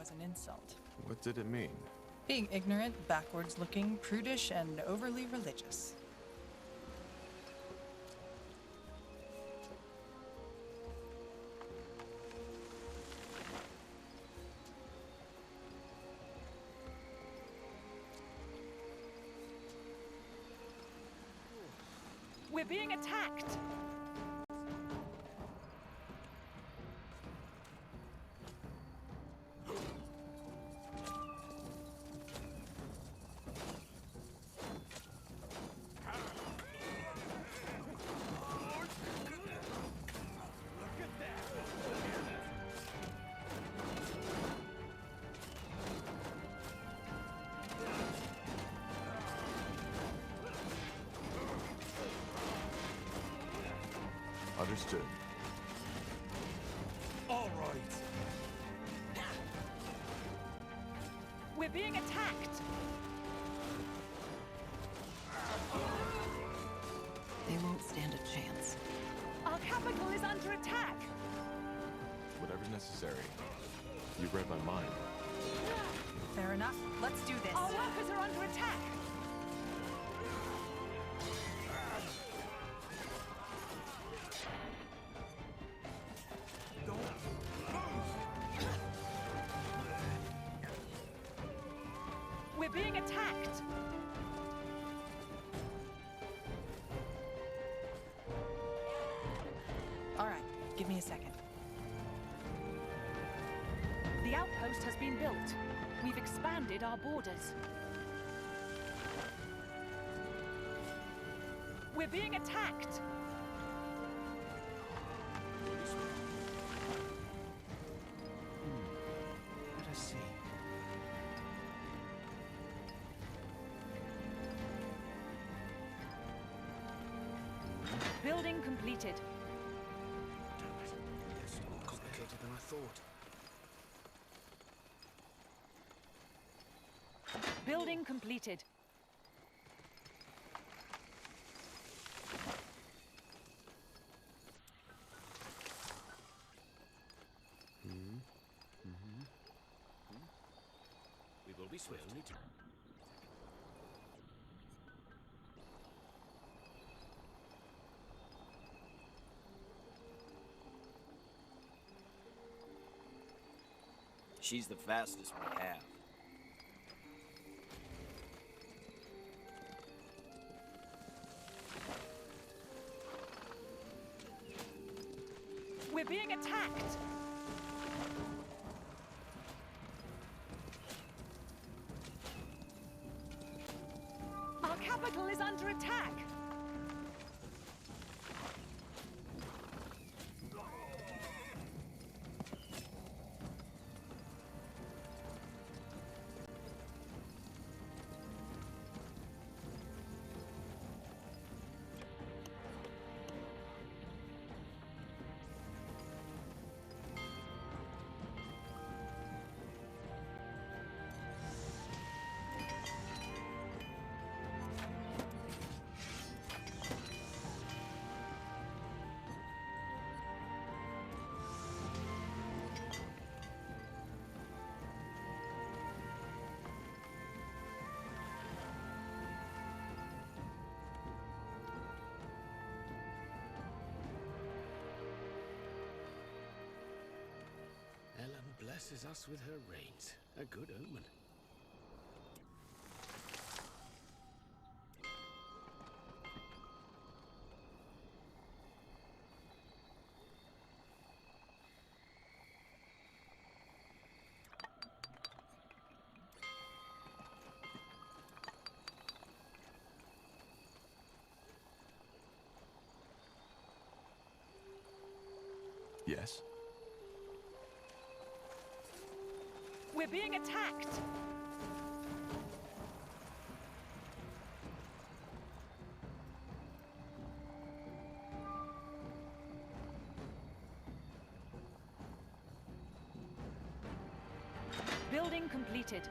was an insult. What did it mean? Being ignorant, backwards looking, prudish, and overly religious. We're being attacked! Understood. All right. We're being attacked! They won't stand a chance. Our capital is under attack! Whatever's necessary. You've read my mind. Fair enough. Let's do this. Our workers are under attack! We're being attacked! All right, give me a second. The outpost has been built. We've expanded our borders. We're being attacked! Let us see. Building completed. It's more complicated than I thought. Building completed. We will be swift. She's the fastest we have. We're being attacked! Our capital is under attack! Blesses us with her rains. A good omen. Yes? We're being attacked! Building completed.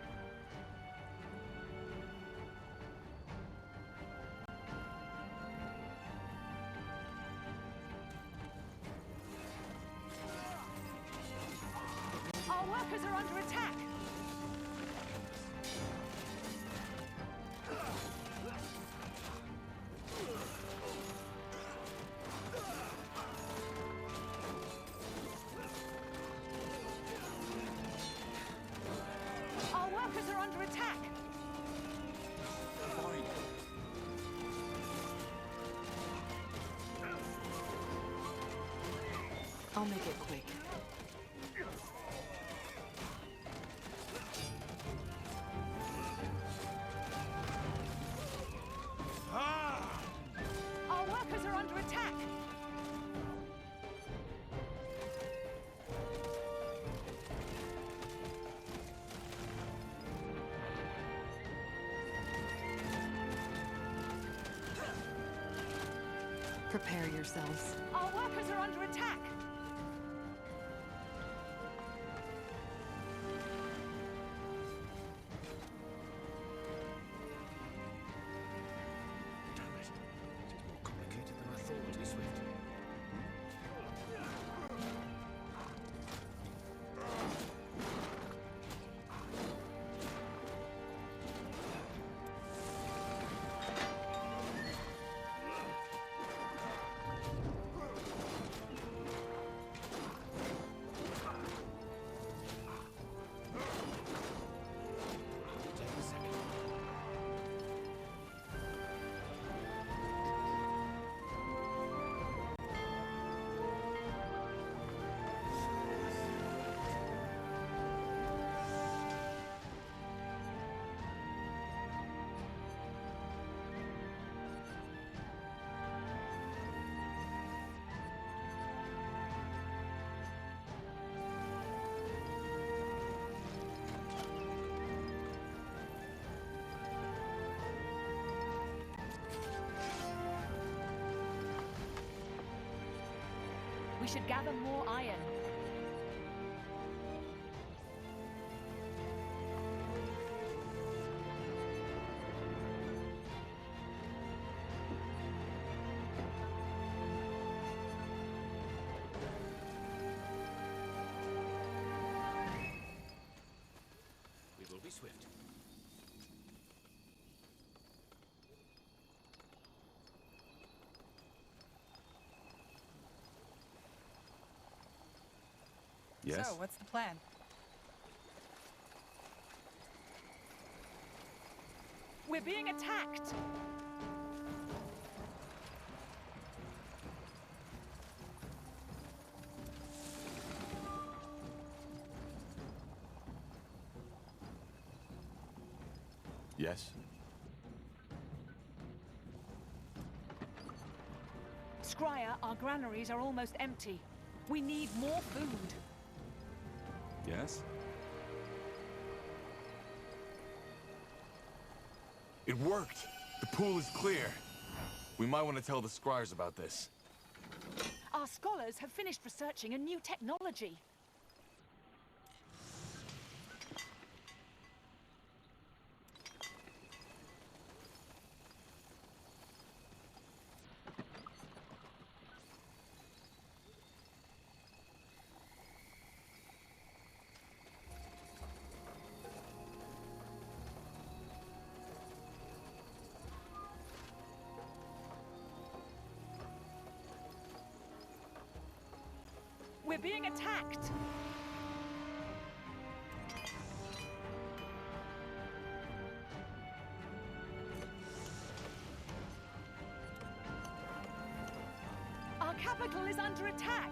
Our workers are under attack! under attack! Fine. I'll make it quick. Our workers are under attack! Prepare yourselves. Our workers are under attack! Complicated than I thought, Miss Swift. We should gather more iron. We will be swift. Yes? So, what's the plan? We're being attacked! Yes? Scryer, our granaries are almost empty. We need more food. Yes? It worked! The pool is clear. We might want to tell the scryers about this. Our scholars have finished researching a new technology. We're being attacked! Our capital is under attack!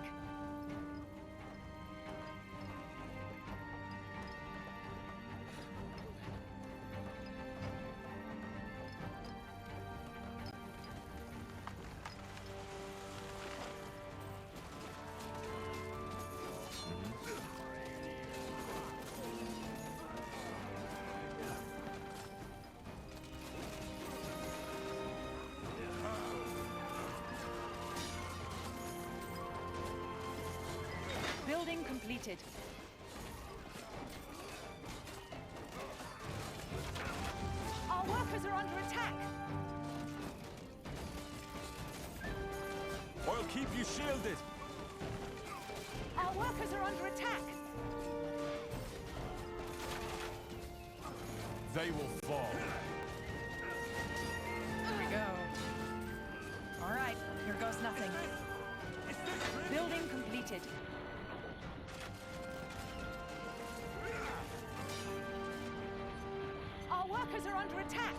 Building completed. Our workers are under attack! I'll keep you shielded! Our workers are under attack! They will fall. There we go. All right, here goes nothing. Building completed. workers are under attack!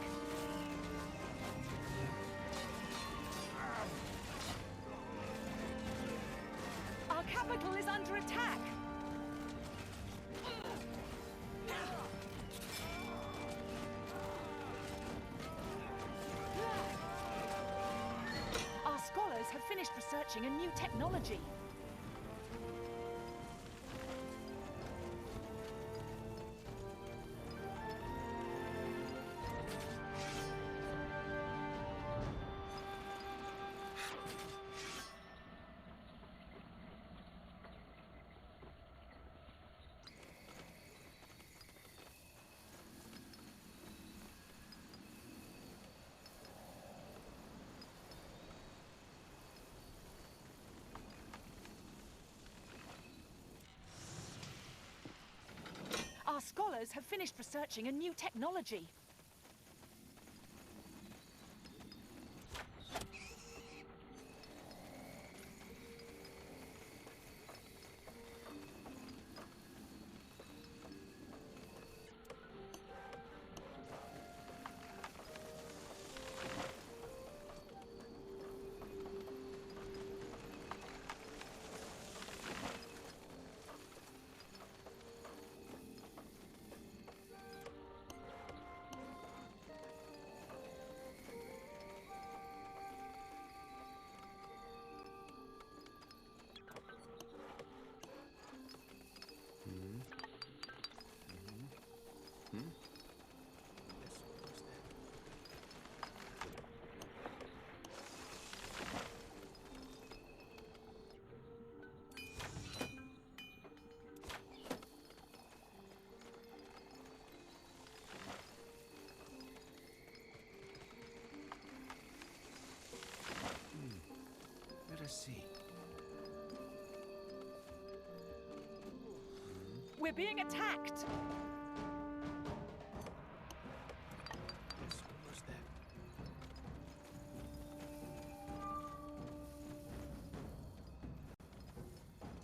Our capital is under attack! Our scholars have finished researching a new technology. Our scholars have finished researching a new technology. Let us see. We're being attacked! Yes, almost there.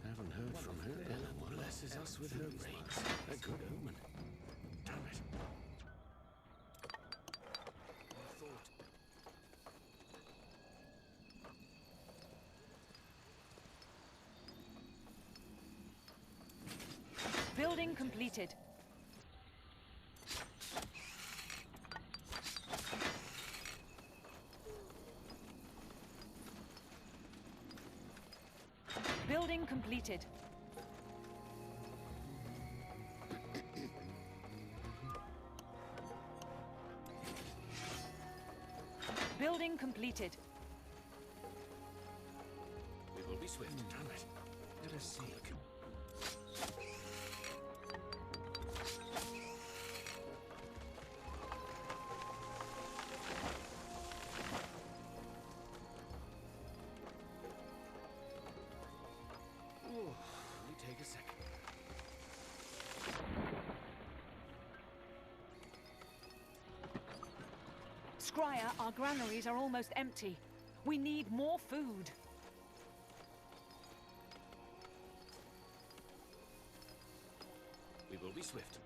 Haven't heard from her. Ellen blesses us with her rains. A good omen. Damn it. Building completed. Building completed. Building completed. We will be swift. Damn it. Let us see. Let me take a second. Scryer, our granaries are almost empty. We need more food. We will be swift.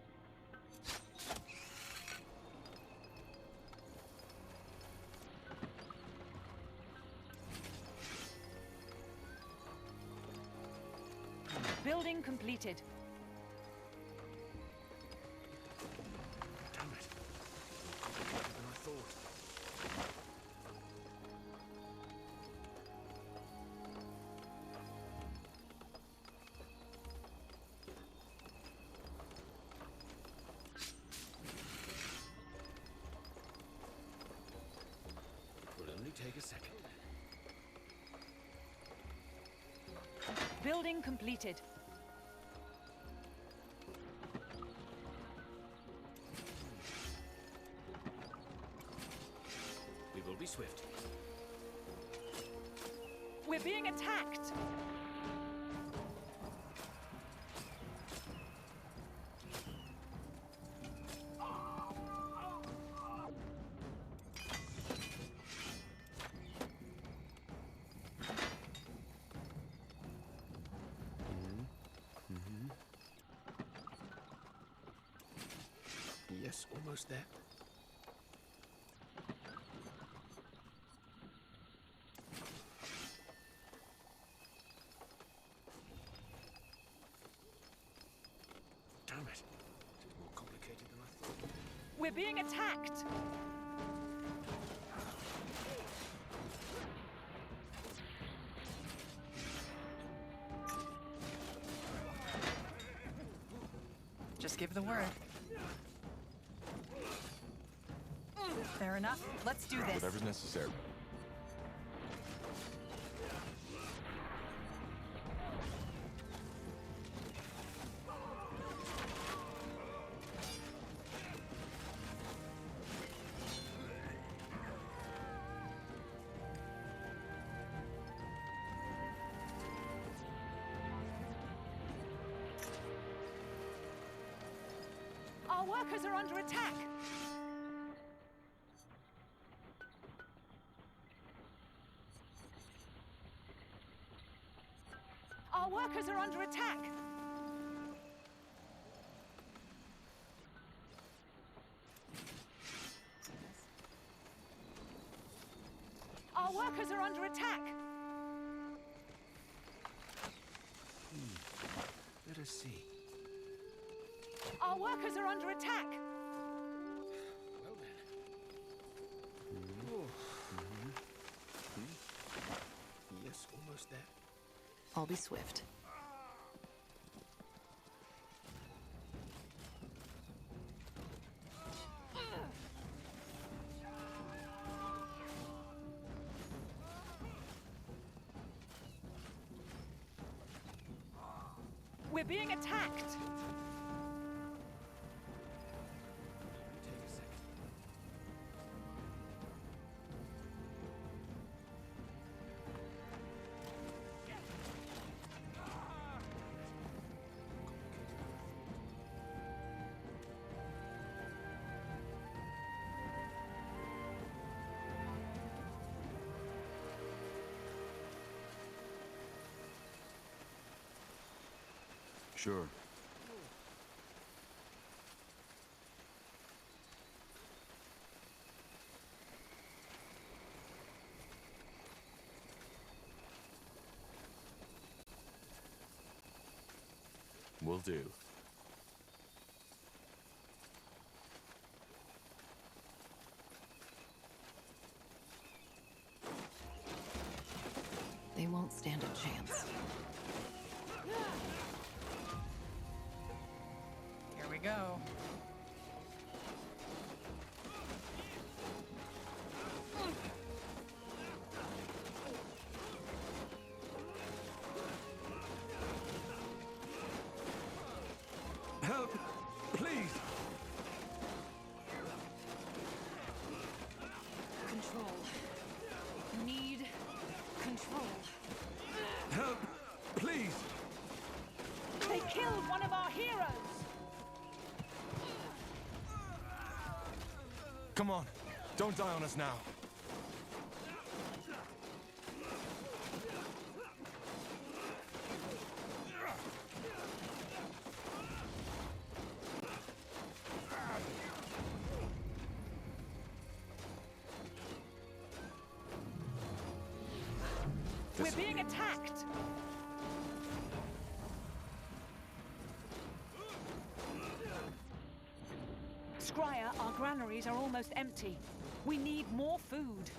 Building completed. Damn it. More complicated than I thought. It will only take a second. Building completed. We will be swift. We're being attacked! Yes, almost there. We're being attacked! Just give the word. Fair enough. Let's do this. Whatever's necessary. Our workers are under attack! Our workers are under attack! Our workers are under attack! Let us see. Our workers are under attack! Well then. Yes, almost there. I'll be swift. We're being attacked! Sure. Will do. They won't stand a chance. Here we go. Help! Please! Control. Need control. Help! Please! They killed one of our heroes! Come on, don't die on us now. We're being attacked! Scryer, our granaries are almost empty. We need more food.